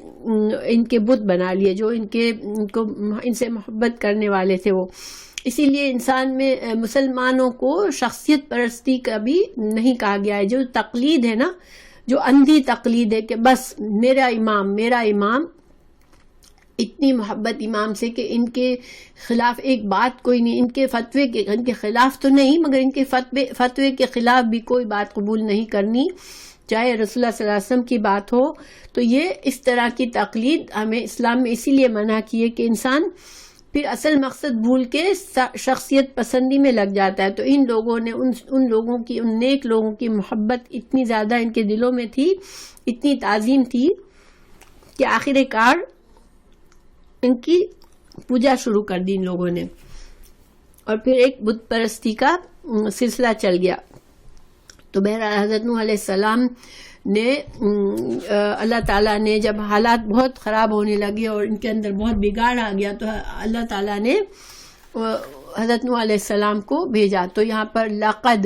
ان کے بت بنا لیے جو ان سے محبت کرنے والے تھے وہ. اسی لیے انسان میں مسلمانوں کو شخصیت پرستی کا بھی نہیں کہا گیا ہے. جو تقلید ہے نا, جو اندھی تقلید ہے کہ بس میرا امام, اتنی محبت امام سے کہ ان کے خلاف ایک بات کوئی نہیں, ان کے خلاف تو نہیں مگر ان کے فتوے کے خلاف بھی کوئی بات قبول نہیں کرنی, چاہے رسول اللہ صلی اللہ علیہ وسلم کی بات ہو. تو یہ اس طرح کی تقلید ہمیں اسلام میں اسی لیے منع کی ہے کہ انسان پھر اصل مقصد بھول کے شخصیت پسندی میں لگ جاتا ہے. تو ان لوگوں نے ان لوگوں کی, ان نیک لوگوں کی محبت اتنی زیادہ ان کے دلوں میں تھی, اتنی تعظیم تھی کہ آخر کار ان کی پوجا شروع کر دی ان لوگوں نے، اور پھر ایک بت پرستی کا سلسلہ چل گیا. تو بہرحال حضرت نوح علیہ السلام نے اللہ تعالیٰ نے جب حالات بہت خراب ہونے لگے اور ان کے اندر بہت بگاڑ آ گیا تو اللہ تعالیٰ نے حضرت نوح علیہ السلام کو بھیجا. تو یہاں پر لقد،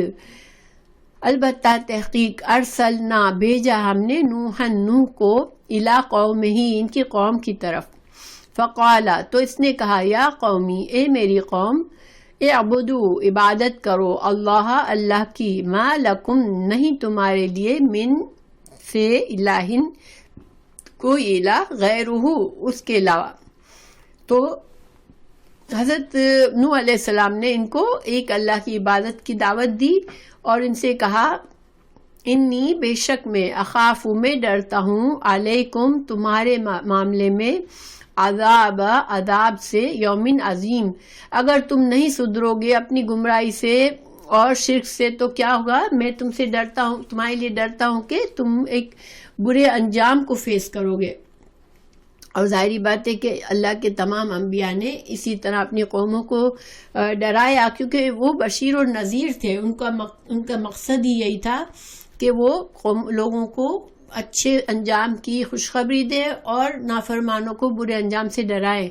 البتہ تحقیق، ارسلنا، بھیجا ہم نے، نوح کو، الی قومہ، ان کی قوم کی طرف. فقالا، تو اس نے کہا، یا قومی، اے میری قوم، اعبدو، عبادت کرو، اللہ کی، ما لکم، نہیں تمہارے لیے، من سے، الہ، کوئی الہ، غیرہ، اس کے علاوہ. تو حضرت نوح علیہ السلام نے ان کو ایک اللہ کی عبادت کی دعوت دی اور ان سے کہا، انی، بے شک میں، اخاف، میں ڈرتا ہوں، علیکم، تمہارے معاملے میں، عذاب سے، یومن عظیم، اگر تم نہیں سدھرو گے اپنی گمراہی سے اور شرک سے تو کیا ہوگا، میں تم سے ڈرتا ہوں، تمہارے لیے ڈرتا ہوں کہ تم ایک برے انجام کو فیس کرو گے. اور ظاہری بات ہے کہ اللہ کے تمام انبیاء نے اسی طرح اپنی قوموں کو ڈرایا، کیونکہ وہ بشیر اور نذیر تھے. ان کا مقصد ہی یہی تھا کہ وہ لوگوں کو اچھے انجام کی خوشخبری دے اور نافرمانوں کو برے انجام سے ڈرائے.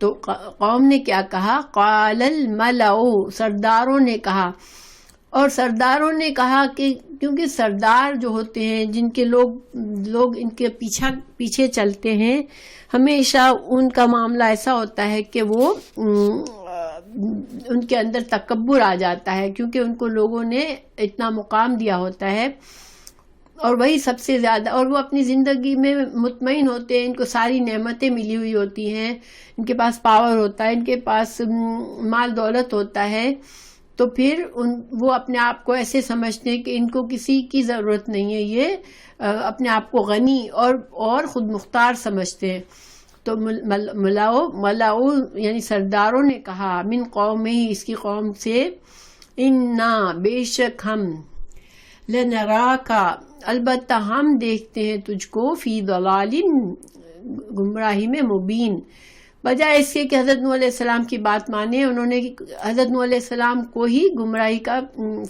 تو قوم نے کیا کہا، قال الملأ، سرداروں نے کہا. اور سرداروں نے کہا کہ کیونکہ سردار جو ہوتے ہیں، جن کے لوگ ان کے پیچھے چلتے ہیں، ہمیشہ ان کا معاملہ ایسا ہوتا ہے کہ وہ ان کے اندر تکبر آ جاتا ہے، کیونکہ ان کو لوگوں نے اتنا مقام دیا ہوتا ہے اور وہی سب سے زیادہ، اور وہ اپنی زندگی میں مطمئن ہوتے ہیں، ان کو ساری نعمتیں ملی ہوئی ہوتی ہیں، ان کے پاس پاور ہوتا ہے، ان کے پاس مال دولت ہوتا ہے. تو پھر وہ اپنے آپ کو ایسے سمجھتے ہیں کہ ان کو کسی کی ضرورت نہیں ہے، یہ اپنے آپ کو غنی اور خود مختار سمجھتے ہیں. تو ملاؤ یعنی سرداروں نے کہا، من قوم ہی، اس کی قوم سے، انا، بے شک ہم، لنراکا، البتہ ہم دیکھتے ہیں تجھ کو، فی ضلال، گمراہی میں، مبین. بجائے اس کے کہ حضرت نوح علیہ السلام کی بات مانے، انہوں نے حضرت نوح علیہ السلام کو ہی گمراہی کا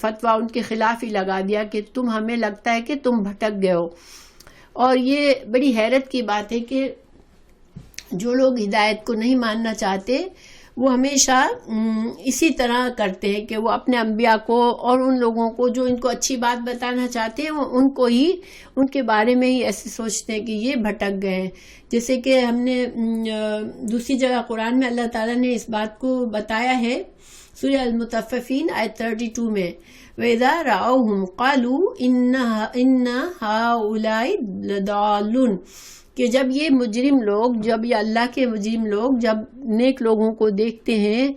فتویٰ ان کے خلاف ہی لگا دیا کہ ہمیں لگتا ہے کہ تم بھٹک گئے ہو. اور یہ بڑی حیرت کی بات ہے کہ جو لوگ ہدایت کو نہیں ماننا چاہتے وہ ہمیشہ اسی طرح کرتے ہیں کہ وہ اپنے انبیاء کو اور ان لوگوں کو جو ان کو اچھی بات بتانا چاہتے ہیں وہ ان کو ہی، ان کے بارے میں ہی ایسے سوچتے ہیں کہ یہ بھٹک گئے ہیں. جیسے کہ ہم نے دوسری جگہ قرآن میں اللہ تعالیٰ نے اس بات کو بتایا ہے، سورہ المطففین آیت 32 میں، وَإِذَا رَأَوْهُمْ قَالُوا إِنَّ هَؤُلَاءِ لَضَالُّونَ، کہ جب یہ مجرم لوگ، جب یہ اللہ کے مجرم لوگ جب نیک لوگوں کو دیکھتے ہیں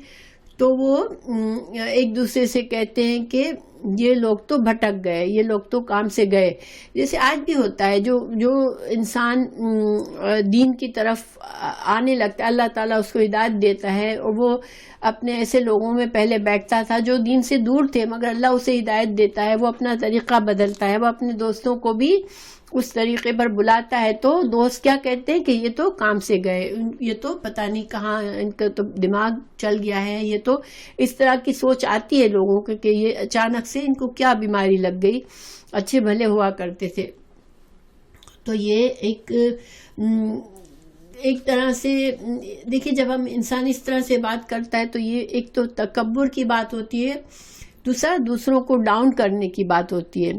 تو وہ ایک دوسرے سے کہتے ہیں کہ یہ لوگ تو بھٹک گئے، یہ لوگ تو کام سے گئے. جیسے آج بھی ہوتا ہے، جو انسان دین کی طرف آنے لگتا ہے، اللہ تعالیٰ اس کو ہدایت دیتا ہے، اور وہ اپنے ایسے لوگوں میں پہلے بیٹھتا تھا جو دین سے دور تھے، مگر اللہ اسے ہدایت دیتا ہے، وہ اپنا طریقہ بدلتا ہے، وہ اپنے دوستوں کو بھی اس طریقے پر بلاتا ہے. تو دوست کیا کہتے ہیں کہ یہ تو کام سے گئے، یہ تو پتہ نہیں کہاں ان کا تو دماغ چل گیا ہے، یہ تو اس طرح کی سوچ آتی ہے لوگوں کو کہ یہ اچانک سے ان کو کیا بیماری لگ گئی، اچھے بھلے ہوا کرتے تھے. تو یہ ایک طرح سے دیکھیے، جب ہم انسان اس طرح سے بات کرتا ہے تو یہ ایک تو تکبر کی بات ہوتی ہے، دوسرا دوسروں کو ڈاؤن کرنے کی بات ہوتی ہے.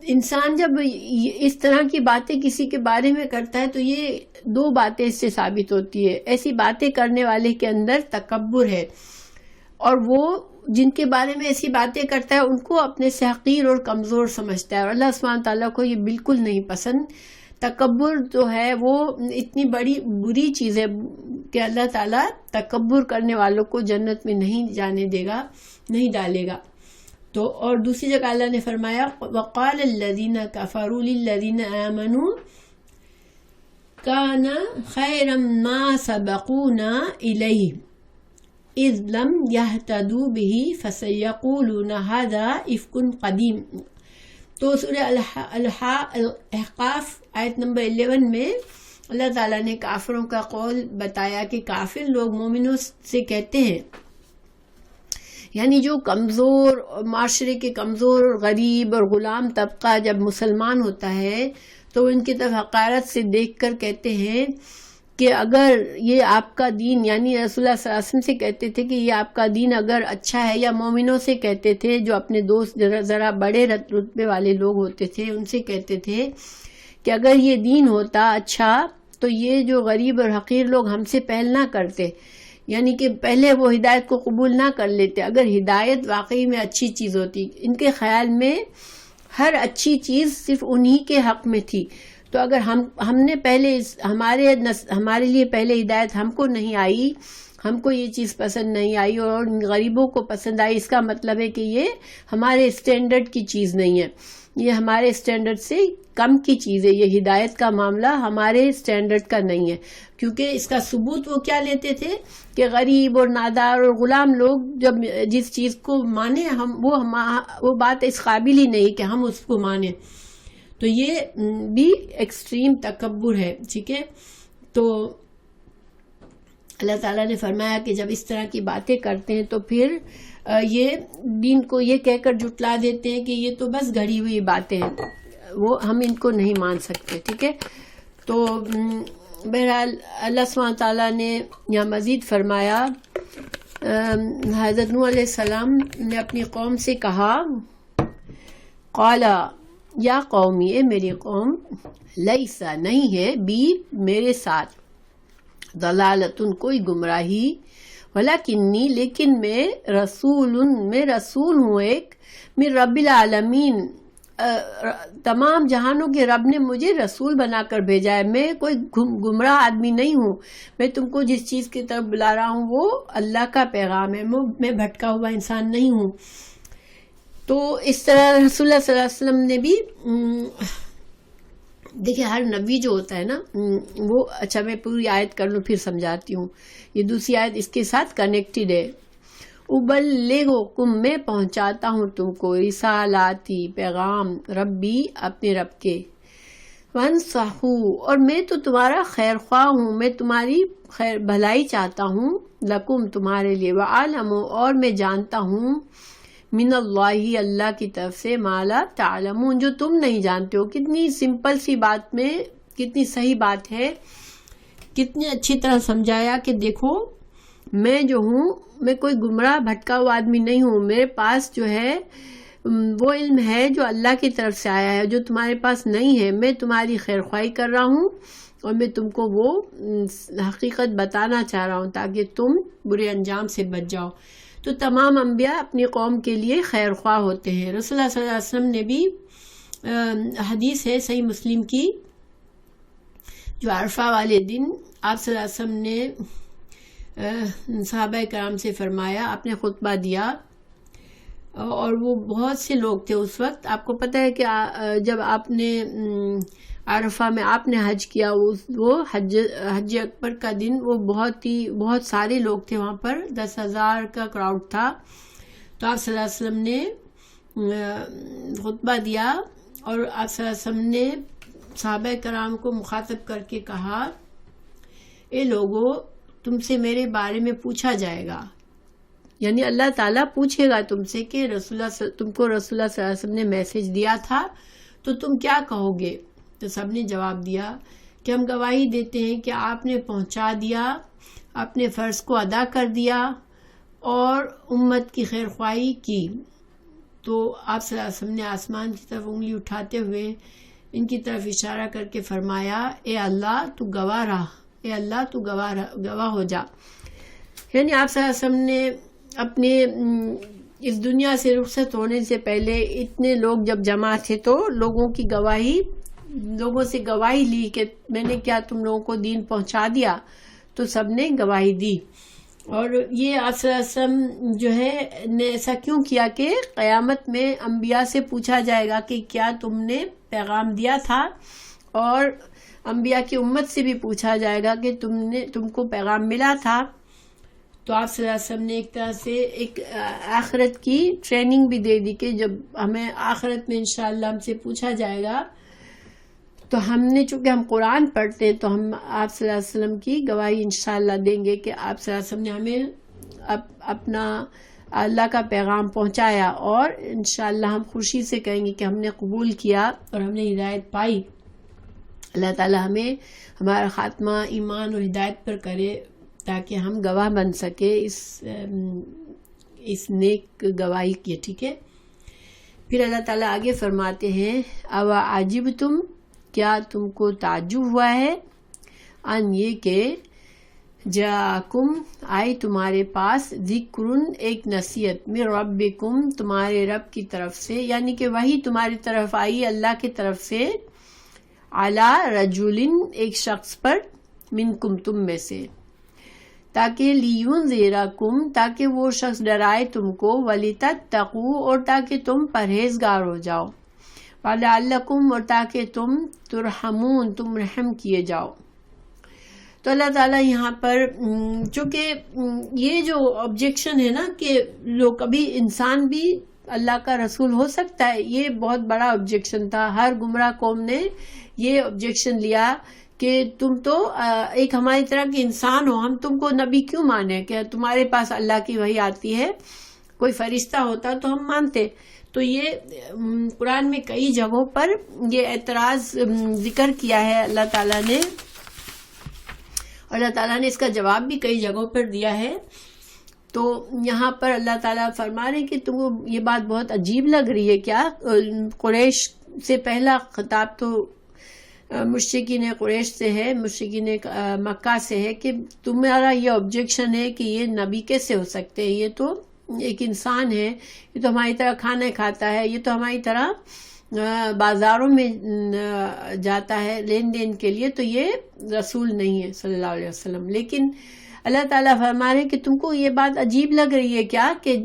انسان جب اس طرح کی باتیں کسی کے بارے میں کرتا ہے تو یہ دو باتیں اس سے ثابت ہوتی ہے. ایسی باتیں کرنے والے کے اندر تکبر ہے، اور وہ جن کے بارے میں ایسی باتیں کرتا ہے ان کو اپنے سے حقیر اور کمزور سمجھتا ہے، اور اللہ سبحانہ تعالیٰ کو یہ بالکل نہیں پسند. تکبر جو ہے وہ اتنی بری چیز ہے کہ اللہ تعالیٰ تکبر کرنے والوں کو جنت میں نہیں جانے دے گا، نہیں ڈالے گا. تو اور دوسری جگہ اللہ نے فرمایا، وَقَالَ الَّذِينَ كَفَرُوا لِلَّذِينَ آمَنُوا كَانَ خَيْرًا مَا سَبَقُونَا إِلَيْهِ إِذْ لَمْ يَهْتَدُوا بِهِ فَسَيَقُولُونَ هَذَا إِفْكٌ قَدِيمٌ. تو سورہ الاحقاف آیت نمبر 11 میں اللہ تعالیٰ نے کافروں کا قول بتایا کہ کافر لوگ مومنوں سے کہتے ہیں، یعنی جو کمزور معاشرے کے کمزور اور غریب اور غلام طبقہ جب مسلمان ہوتا ہے تو ان کی طرف حقارت سے دیکھ کر کہتے ہیں کہ اگر یہ آپ کا دین، یعنی رسول اللہ صلی اللہ علیہ وسلم سے کہتے تھے کہ یہ آپ کا دین اگر اچھا ہے، یا مومنوں سے کہتے تھے جو اپنے دوست ذرا بڑے رتبے والے لوگ ہوتے تھے ان سے کہتے تھے کہ اگر یہ دین ہوتا اچھا تو یہ جو غریب اور حقیر لوگ ہم سے پہل نہ کرتے، یعنی کہ پہلے وہ ہدایت کو قبول نہ کر لیتے۔ اگر ہدایت واقعی میں اچھی چیز ہوتی، ان کے خیال میں ہر اچھی چیز صرف انہی کے حق میں تھی، تو اگر ہم نے پہلے ہمارے لیے پہلے ہدایت ہم کو نہیں آئی، ہم کو یہ چیز پسند نہیں آئی اور غریبوں کو پسند آئی، اس کا مطلب ہے کہ یہ ہمارے اسٹینڈرڈ کی چیز نہیں ہے، یہ ہمارے اسٹینڈرڈ سے کم کی چیز ہے، یہ ہدایت کا معاملہ ہمارے اسٹینڈرڈ کا نہیں ہے۔ کیونکہ اس کا ثبوت وہ کیا لیتے تھے کہ غریب اور نادار اور غلام لوگ جب جس چیز کو مانیں وہ بات اس قابل ہی نہیں کہ ہم اس کو مانیں، تو یہ بھی ایکسٹریم تکبر ہے، ٹھیک ہے۔ تو اللہ تعالیٰ نے فرمایا کہ جب اس طرح کی باتیں کرتے ہیں تو پھر یہ دین کو یہ کہہ کر جھٹلا دیتے ہیں کہ یہ تو بس گھڑی ہوئی باتیں ہیں، وہ ہم ان کو نہیں مان سکتے، ٹھیک ہے۔ تو بہرحال اللہ سبحانہ تعالیٰ نے یہاں مزید فرمایا، حضرت نوح علیہ السلام نے اپنی قوم سے کہا، قالا یا قومی، اے میری قوم، لیسا نہیں ہے، بی میرے ساتھ، ضلالتن کوئی گمراہی، ولیکنی لیکن میں رسول ہوں ایک، من رب العالمین، تمام جہانوں کے رب نے مجھے رسول بنا کر بھیجا ہے، میں کوئی گمراہ آدمی نہیں ہوں، میں تم کو جس چیز کی طرف بلا رہا ہوں وہ اللہ کا پیغام ہے، میں بھٹکا ہوا انسان نہیں ہوں۔ تو اس طرح رسول اللہ صلی اللہ علیہ وسلم نے بھی دیکھیں، ہر نبی جو ہوتا ہے نا وہ، اچھا میں پوری آیت کر لوں پھر سمجھاتی ہوں، یہ دوسری آیت اس کے ساتھ کنیکٹڈ ہے۔ ابلغکم، میں پہنچاتا ہوں تم کو، رسالاتی، پیغام، ربی، اپنے رب کے، وانصحو، اور میں تو تمہارا خیر خواہ ہوں، میں تمہاری خیر بھلائی چاہتا ہوں، لکم، تمہارے لیے، وعالم، اور میں جانتا ہوں، من اللہ، اللہ کی طرف سے، ما لا تعلمون، جو تم نہیں جانتے ہو۔ کتنی سمپل سی بات میں کتنی صحیح بات ہے، کتنی اچھی طرح سمجھایا کہ دیکھو میں جو ہوں، میں کوئی گمراہ بھٹکا ہوا آدمی نہیں ہوں، میرے پاس جو ہے وہ علم ہے جو اللہ کی طرف سے آیا ہے، جو تمہارے پاس نہیں ہے، میں تمہاری خیر خواہی کر رہا ہوں اور میں تم کو وہ حقیقت بتانا چاہ رہا ہوں تاکہ تم برے انجام سے بچ جاؤ۔ تو تمام انبیاء اپنی قوم کے لیے خیر خواہ ہوتے ہیں۔ رسول اللہ صلی اللہ علیہ وسلم نے بھی، حدیث ہے صحیح مسلم کی، جو عرفہ والے دن آپ صلی اللہ علیہ وسلم نے صحابہ کرام سے فرمایا، آپ نے خطبہ دیا، اور وہ بہت سے لوگ تھے اس وقت۔ آپ کو پتہ ہے کہ جب آپ نے عرفہ میں آپ نے حج کیا، وہ حج اکبر کا دن، وہ بہت سارے لوگ تھے وہاں پر، 10,000 کا کراؤڈ تھا۔ تو آپ صلی اللہ علیہ وسلم نے خطبہ دیا اور آپ صلی اللہ علیہ وسلم نے صحابہ کرام کو مخاطب کر کے کہا، اے لوگو، تم سے میرے بارے میں پوچھا جائے گا، یعنی اللہ تعالیٰ پوچھے گا تم سے کہ تم کو رسول اللہ صلی اللہ علیہ وسلم نے میسج دیا تھا تو تم کیا کہو گے؟ تو سب نے جواب دیا کہ ہم گواہی دیتے ہیں کہ آپ نے پہنچا دیا، اپنے فرض کو ادا کر دیا اور امت کی خیر خواہی کی۔ تو آپ صلی اللہ علیہ وسلم نے آسمان کی طرف انگلی اٹھاتے ہوئے ان کی طرف اشارہ کر کے فرمایا، اے اللہ تو گواہ رہا، اے اللہ تو گواہ ہو جا۔ یعنی آپ صلی اللہ علیہ وسلم نے اپنے اس دنیا سے رخصت ہونے سے پہلے اتنے لوگ جب جمع تھے تو لوگوں سے گواہی لی کہ میں نے کیا تم لوگوں کو دین پہنچا دیا، تو سب نے گواہی دی۔ اور یہ آپ صلی اللہ علیہ وسلم جو ہے نے ایسا کیوں کیا کہ قیامت میں انبیاء سے پوچھا جائے گا کہ کیا تم نے پیغام دیا تھا، اور انبیاء کی امت سے بھی پوچھا جائے گا کہ تم کو پیغام ملا تھا۔ تو آپ صلی اللہ علیہ وسلم نے ایک طرح سے ایک آخرت کی ٹریننگ بھی دے دی کہ جب ہمیں آخرت میں انشاءاللہ ہم سے پوچھا جائے گا تو ہم نے چونکہ ہم قرآن پڑھتے ہیں تو ہم آپ صلی اللہ علیہ وسلم کی گواہی انشاءاللہ دیں گے کہ آپ صلی اللہ علیہ وسلم نے ہمیں اپنا اللہ کا پیغام پہنچایا، اور انشاءاللہ ہم خوشی سے کہیں گے کہ ہم نے قبول کیا اور ہم نے ہدایت پائی۔ اللہ تعالی ہمیں ہمارا خاتمہ ایمان اور ہدایت پر کرے تاکہ ہم گواہ بن سکے اس نیک گواہی کی، ٹھیک ہے۔ پھر اللہ تعالیٰ آگے فرماتے ہیں اوا عجبتم، کیا تم کو تعجب ہوا ہے، ان یہ کہ جاءکم آئی تمہارے پاس ذکرن ایک نصیحت من ربکم تمہارے رب کی طرف سے، یعنی کہ وہی تمہاری طرف آئی اللہ کی طرف سے، علی رجلن ایک شخص پر، منکم تم میں سے، تاکہ لینذرکم تاکہ وہ شخص ڈرائے تم کو، ولتتقوا اور تاکہ تم پرہیزگار ہو جاؤ، ولعلکم اور تاکہ تم ترحمون تم رحم کیے جاؤ۔ تو اللہ تعالیٰ یہاں پر چونکہ یہ جو آبجیکشن ہے نا کہ لوگ کبھی انسان بھی اللہ کا رسول ہو سکتا ہے، یہ بہت بڑا آبجیکشن تھا۔ ہر گمراہ قوم نے یہ آبجیکشن لیا کہ تم تو ایک ہماری طرح کے انسان ہو، ہم تم کو نبی کیوں مانیں، کہ تمہارے پاس اللہ کی وحی آتی ہے، کوئی فرشتہ ہوتا تو ہم مانتے۔ تو یہ قرآن میں کئی جگہوں پر یہ اعتراض ذکر کیا ہے اللہ تعالیٰ نے، اور اللہ تعالیٰ نے اس کا جواب بھی کئی جگہوں پر دیا ہے۔ تو یہاں پر اللہ تعالیٰ فرما رہے ہیں کہ تم کو یہ بات بہت عجیب لگ رہی ہے کیا؟ قریش سے پہلا خطاب تو مشرکین قریش سے ہے، مشرکین مکہ سے ہے کہ تمہارا یہ آبجیکشن ہے کہ یہ نبی کیسے ہو سکتے ہیں، یہ تو ایک انسان ہے، یہ تو ہماری طرح کھانا کھاتا ہے، یہ تو ہماری طرح بازاروں میں جاتا ہے لین دین کے لیے، تو یہ رسول نہیں ہے صلی اللہ علیہ وسلم۔ لیکن اللہ تعالیٰ فرما رہے کہ تم کو یہ بات عجیب لگ رہی ہے کیا کہ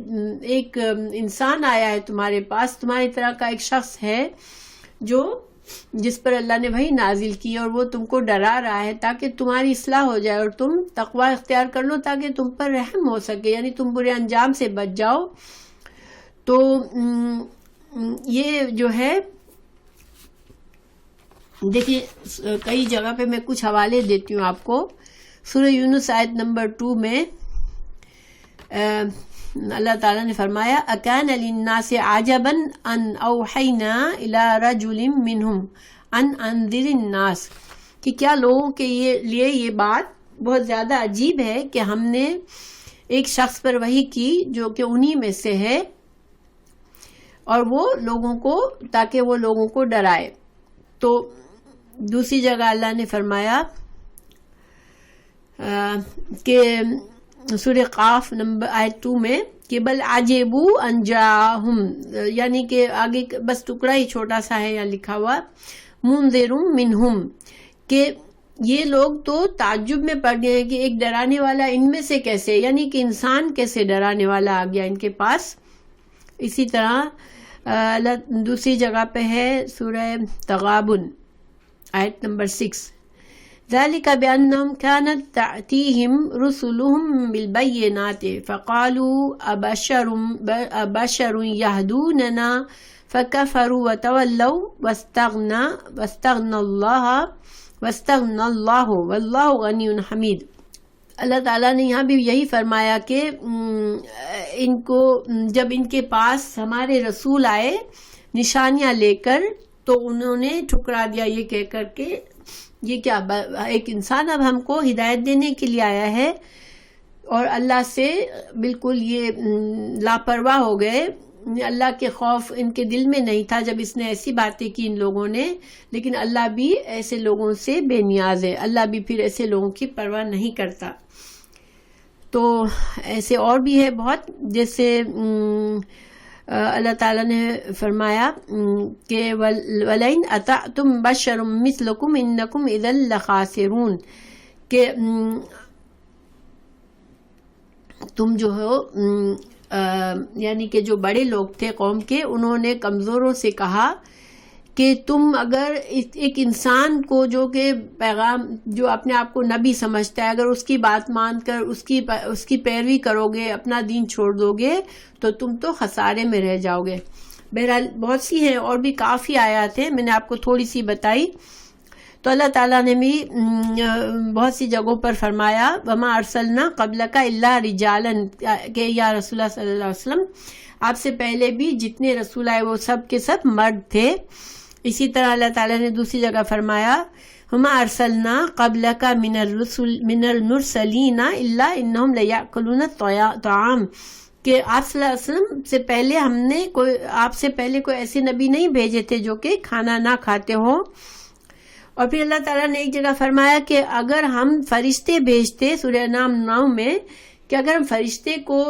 ایک انسان آیا ہے تمہارے پاس، تمہاری طرح کا ایک شخص ہے جس پر اللہ نے وحی نازل کی، اور وہ تم کو ڈرا رہا ہے تاکہ تمہاری اصلاح ہو جائے اور تم تقوی اختیار کر لو تاکہ تم پر رحم ہو سکے، یعنی تم برے انجام سے بچ جاؤ۔ تو یہ جو ہے دیکھیں کئی جگہ پہ میں کچھ حوالے دیتی ہوں آپ کو۔ سورہ یونس آیت نمبر 2 میں اللہ تعالیٰ نے فرمایا اکان للناس عجبا ان اوحینا الی رجل منہم ان انذر الناس، کہ کیا لوگوں کے لیے یہ بات بہت زیادہ عجیب ہے کہ ہم نے ایک شخص پر وحی کی جو کہ انہی میں سے ہے، اور وہ لوگوں کو تاکہ وہ لوگوں کو ڈرائے۔ تو دوسری جگہ اللہ نے فرمایا کہ سورہ قاف نمبر آیت 2 میں کہ بل عجبو ان جاءہم، یعنی کہ آگے بس ٹکڑا ہی چھوٹا سا ہے یا لکھا ہوا منذر منہم، کہ یہ لوگ تو تعجب میں پڑ گئے ہیں کہ ایک ڈرانے والا ان میں سے کیسے، یعنی کہ انسان کیسے ڈرانے والا آ گیا ان کے پاس۔ اسی طرح دوسری جگہ پہ ہے سورہ تغابن آیت نمبر 6 ذَلِكَ بِأَنَّهُمْ كَانَتْ تَأْتِيهِمْ رُسُلُهُمْ بِالْبَيِّنَاتِ فَقَالُوا أَبَشَرٌ يَهْدُونَنَا فَكَفَرُوا وَتَوَلَّوْا وَاسْتَغْنَى اللَّهُ وَاللَّهُ غَنِيٌّ حَمِيدٌ۔ اللہ تعالیٰ نے یہاں بھی یہی فرمایا کہ ان کو جب ان کے پاس ہمارے رسول آئے نشانیاں لے کر تو انہوں نے ٹھکرا دیا یہ کہہ کر کے یہ کیا ایک انسان اب ہم کو ہدایت دینے کے لیے آیا ہے، اور اللہ سے بالکل یہ لاپرواہ ہو گئے، اللہ کے خوف ان کے دل میں نہیں تھا جب اس نے ایسی باتیں کی ان لوگوں نے۔ لیکن اللہ بھی ایسے لوگوں سے بے نیاز ہے، اللہ بھی پھر ایسے لوگوں کی پرواہ نہیں کرتا۔ تو ایسے اور بھی ہے بہت، جیسے اللہ تعالیٰ نے فرمایا کہ وَلَئِنْ أَطَعْتُمْ بَشَرٌ مِثْلَكُمْ إِنَّكُمْ إِذًا لَخَاسِرُونَ، کہ تم جو ہو یعنی کہ جو بڑے لوگ تھے قوم کے، انہوں نے کمزوروں سے کہا کہ تم اگر ایک انسان کو جو کہ پیغام جو اپنے آپ کو نبی سمجھتا ہے، اگر اس کی بات مان کر اس کی پیروی کرو گے، اپنا دین چھوڑ دو گے تو تم تو خسارے میں رہ جاؤ گے۔ بہرحال بہت سی ہیں اور بھی کافی آیات ہیں، میں نے آپ کو تھوڑی سی بتائی۔ تو اللہ تعالیٰ نے بھی بہت سی جگہوں پر فرمایا وما ارسلنا قبلک الا رجالا، کہ یا رسول اللہ صلی اللہ علیہ وسلم آپ سے پہلے بھی جتنے رسول آئے وہ سب کے سب مرد تھے. اسی طرح اللہ تعالیٰ نے دوسری جگہ فرمایا وما ارسلنا قبلک من المرسلین الا انہم لیأکلون الطعام، کہ آپ صلی اللہ علیہ وسلم سے پہلے ہم نے آپ سے پہلے کوئی ایسے نبی نہیں بھیجے تھے جو کہ کھانا نہ کھاتے ہوں. اور پھر اللہ تعالیٰ نے ایک جگہ فرمایا کہ اگر ہم فرشتے بھیجتے، سورہ نام 9 میں، کہ اگر ہم فرشتے کو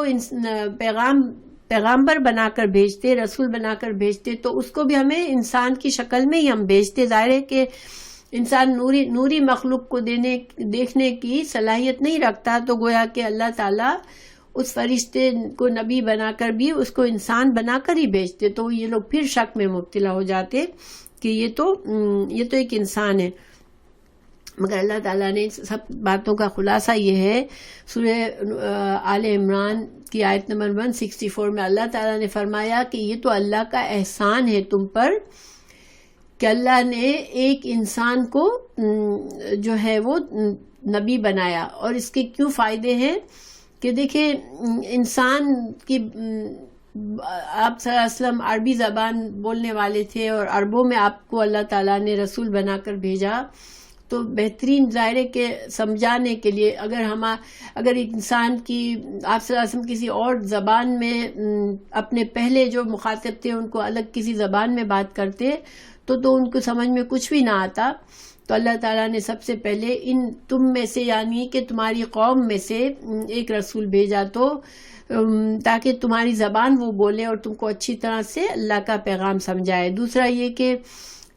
پیغامبر بنا کر بھیجتے، رسول بنا کر بھیجتے، تو اس کو بھی ہمیں انسان کی شکل میں ہی ہم بھیجتے. ظاہر ہے کہ انسان نوری مخلوق کو دیکھنے کی صلاحیت نہیں رکھتا، تو گویا کہ اللہ تعالیٰ اس فرشتے کو نبی بنا کر بھی اس کو انسان بنا کر ہی بھیجتے. تو یہ لوگ پھر شک میں مبتلا ہو جاتے کہ یہ تو ایک انسان ہے. مگر اللہ تعالیٰ نے سب باتوں کا خلاصہ یہ ہے، سورہ آل عمران کی آیت نمبر 164 میں اللہ تعالیٰ نے فرمایا کہ یہ تو اللہ کا احسان ہے تم پر کہ اللہ نے ایک انسان کو جو ہے وہ نبی بنایا. اور اس کے کیوں فائدے ہیں کہ دیکھیں انسان کی، آپ صلی اللہ علیہ وسلم عربی زبان بولنے والے تھے اور عربوں میں آپ کو اللہ تعالیٰ نے رسول بنا کر بھیجا، تو بہترین ظاہر ہے کہ سمجھانے کے لیے اگر ایک انسان کی آپ صلی اللہ علیہ وسلم کسی اور زبان میں اپنے پہلے جو مخاطب تھے ان کو الگ کسی زبان میں بات کرتے تو ان کو سمجھ میں کچھ بھی نہ آتا. تو اللہ تعالیٰ نے سب سے پہلے تم میں سے، یعنی کہ تمہاری قوم میں سے ایک رسول بھیجا تو تاکہ تمہاری زبان وہ بولے اور تم کو اچھی طرح سے اللہ کا پیغام سمجھائے. دوسرا یہ کہ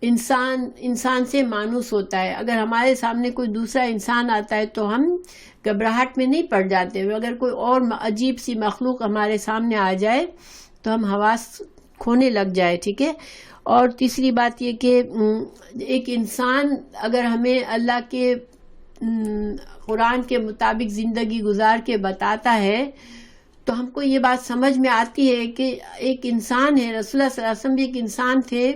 انسان سے مانوس ہوتا ہے. اگر ہمارے سامنے کوئی دوسرا انسان آتا ہے تو ہم گھبراہٹ میں نہیں پڑ جاتے. اگر کوئی اور عجیب سی مخلوق ہمارے سامنے آ جائے تو ہم حواس کھونے لگ جائے. ٹھیک ہے. اور تیسری بات یہ کہ ایک انسان اگر ہمیں اللہ کے قرآن کے مطابق زندگی گزار کے بتاتا ہے تو ہم کو یہ بات سمجھ میں آتی ہے کہ ایک انسان ہے، رسول اللہ صلی اللہ علیہ وسلم بھی ایک انسان تھے،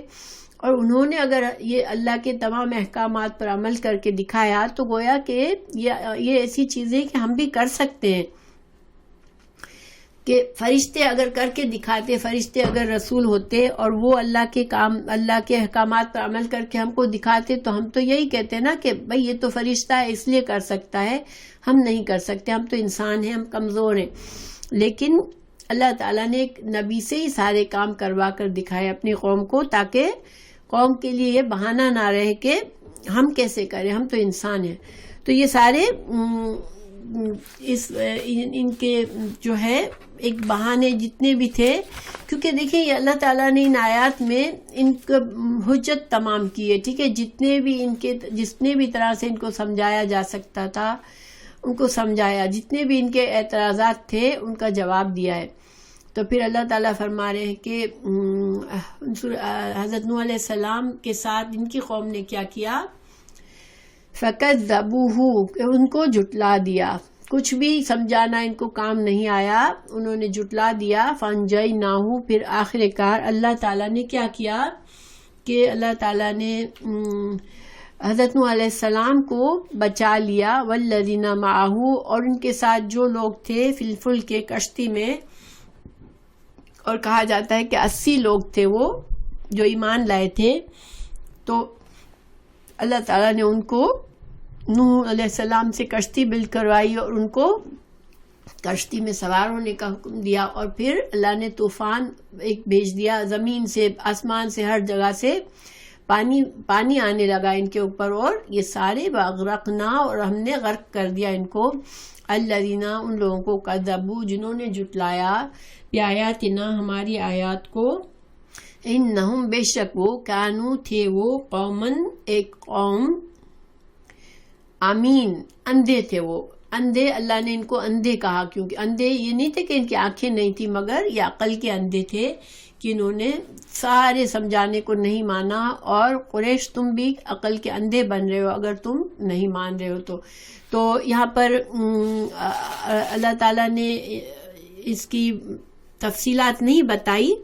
اور انہوں نے اگر یہ اللہ کے تمام احکامات پر عمل کر کے دکھایا تو گویا کہ یہ ایسی چیزیں کہ ہم بھی کر سکتے ہیں. کہ فرشتے اگر کر کے دکھاتے، فرشتے اگر رسول ہوتے اور وہ اللہ کے احکامات پر عمل کر کے ہم کو دکھاتے تو ہم تو یہی کہتے ہیں نا کہ بھئی یہ تو فرشتہ ہے اس لیے کر سکتا ہے، ہم نہیں کر سکتے، ہم تو انسان ہیں، ہم کمزور ہیں. لیکن اللہ تعالیٰ نے ایک نبی سے ہی سارے کام کروا کر دکھائے اپنی قوم کو، تاکہ قوم کے لیے یہ بہانہ نہ رہے کہ ہم کیسے کریں، ہم تو انسان ہیں. تو یہ سارے ان کے جو ہے ایک بہانے جتنے بھی تھے، کیونکہ دیکھیں یہ اللہ تعالیٰ نے ان آیات میں ان کو حجت تمام کی ہے. ٹھیک ہے. جتنے بھی طرح سے ان کو سمجھایا جا سکتا تھا ان کو سمجھایا، جتنے بھی ان کے اعتراضات تھے ان کا جواب دیا ہے. تو پھر اللہ تعالیٰ فرما رہے ہیں کہ حضرت نوح علیہ السلام کے ساتھ ان کی قوم نے کیا کیا، فَكَذَّبُوهُ، ان کو جھٹلا دیا، کچھ بھی سمجھانا ان کو کام نہیں آیا، انہوں نے جھٹلا دیا. فَأَنجَيْنَاهُ، پھر آخر کار اللہ تعالیٰ نے کیا کیا کہ اللہ تعالیٰ نے حضرت نوح علیہ السلام کو بچا لیا، وَالَّذِينَ مَعَهُ، اور ان کے ساتھ جو لوگ تھے فی الفلک کے کشتی میں، اور کہا جاتا ہے کہ 80 لوگ تھے وہ جو ایمان لائے تھے. تو اللہ تعالیٰ نے ان کو نوح علیہ السلام سے کشتی بلد کروائی اور ان کو کشتی میں سوار ہونے کا حکم دیا، اور پھر اللہ نے طوفان ایک بھیج دیا، زمین سے آسمان سے ہر جگہ سے پانی آنے لگا ان کے اوپر، اور یہ سارے واغرقنا، اور ہم نے غرق کر دیا ان کو. الذین، ان لوگوں کو، کذبوا، جنہوں نے جھٹلایا، بآیاتنا، ہماری آیات کو، انہم، بے شک وہ، کانوا، تھے وہ، قومن، ایک قوم، آمین، اندھے تھے وہ. اندھے، اللہ نے ان کو اندھے کہا کیونکہ اندھے یہ نہیں تھے کہ ان کی آنکھیں نہیں تھی، مگر یہ عقل کے اندھے تھے کہ انہوں نے سارے سمجھانے کو نہیں مانا. اور قریش تم بھی عقل کے اندھے بن رہے ہو اگر تم نہیں مان رہے ہو. تو یہاں پر اللہ تعالیٰ نے اس کی تفصیلات نہیں بتائی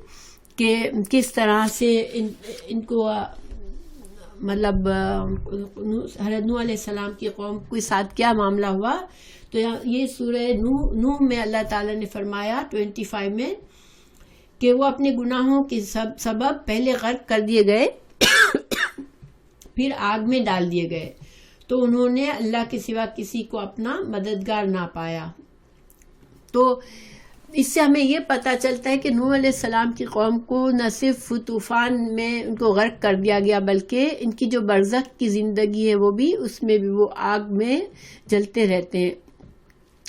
کہ کس طرح سے ان کو مطلب حضرت نوح علیہ السلام کی قوم کے ساتھ کیا معاملہ ہوا. تو یہ سورہ نوح میں اللہ تعالیٰ نے فرمایا 25 میں کہ وہ اپنے گناہوں کے سبب پہلے غرق کر دیے گئے پھر آگ میں ڈال دیے گئے، تو انہوں نے اللہ کے سوا کسی کو اپنا مددگار نہ پایا. تو اس سے ہمیں یہ پتہ چلتا ہے کہ نوح علیہ السلام کی قوم کو نہ صرف طوفان میں ان کو غرق کر دیا گیا، بلکہ ان کی جو برزخ کی زندگی ہے وہ بھی، اس میں بھی وہ آگ میں جلتے رہتے ہیں،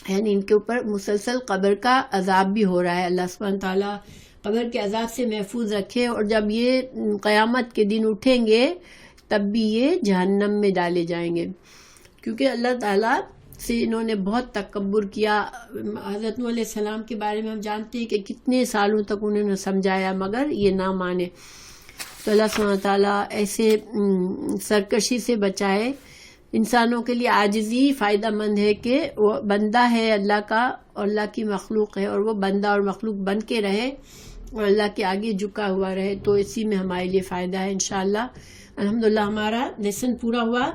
یعنی ان کے اوپر مسلسل قبر کا عذاب بھی ہو رہا ہے. اللہ سبحانہ تعالیٰ قبر کے عذاب سے محفوظ رکھے، اور جب یہ قیامت کے دن اٹھیں گے تب بھی یہ جہنم میں ڈالے جائیں گے، کیونکہ اللہ تعالیٰ سے انہوں نے بہت تکبر کیا. حضرت نوح علیہ السلام کے بارے میں ہم جانتے ہیں کہ کتنے سالوں تک انہوں نے سمجھایا مگر یہ نہ مانے. تو اللہ سبحانہ تعالیٰ ایسے سرکشی سے بچائے. انسانوں کے لیے عاجزی فائدہ مند ہے کہ وہ بندہ ہے اللہ کا اور اللہ کی مخلوق ہے، اور وہ بندہ اور مخلوق بن کے رہے اور اللہ کے آگے جھکا ہوا رہے، تو اسی میں ہمارے لیے فائدہ ہے انشاءاللہ. الحمدللہ ہمارا لیسن پورا ہوا.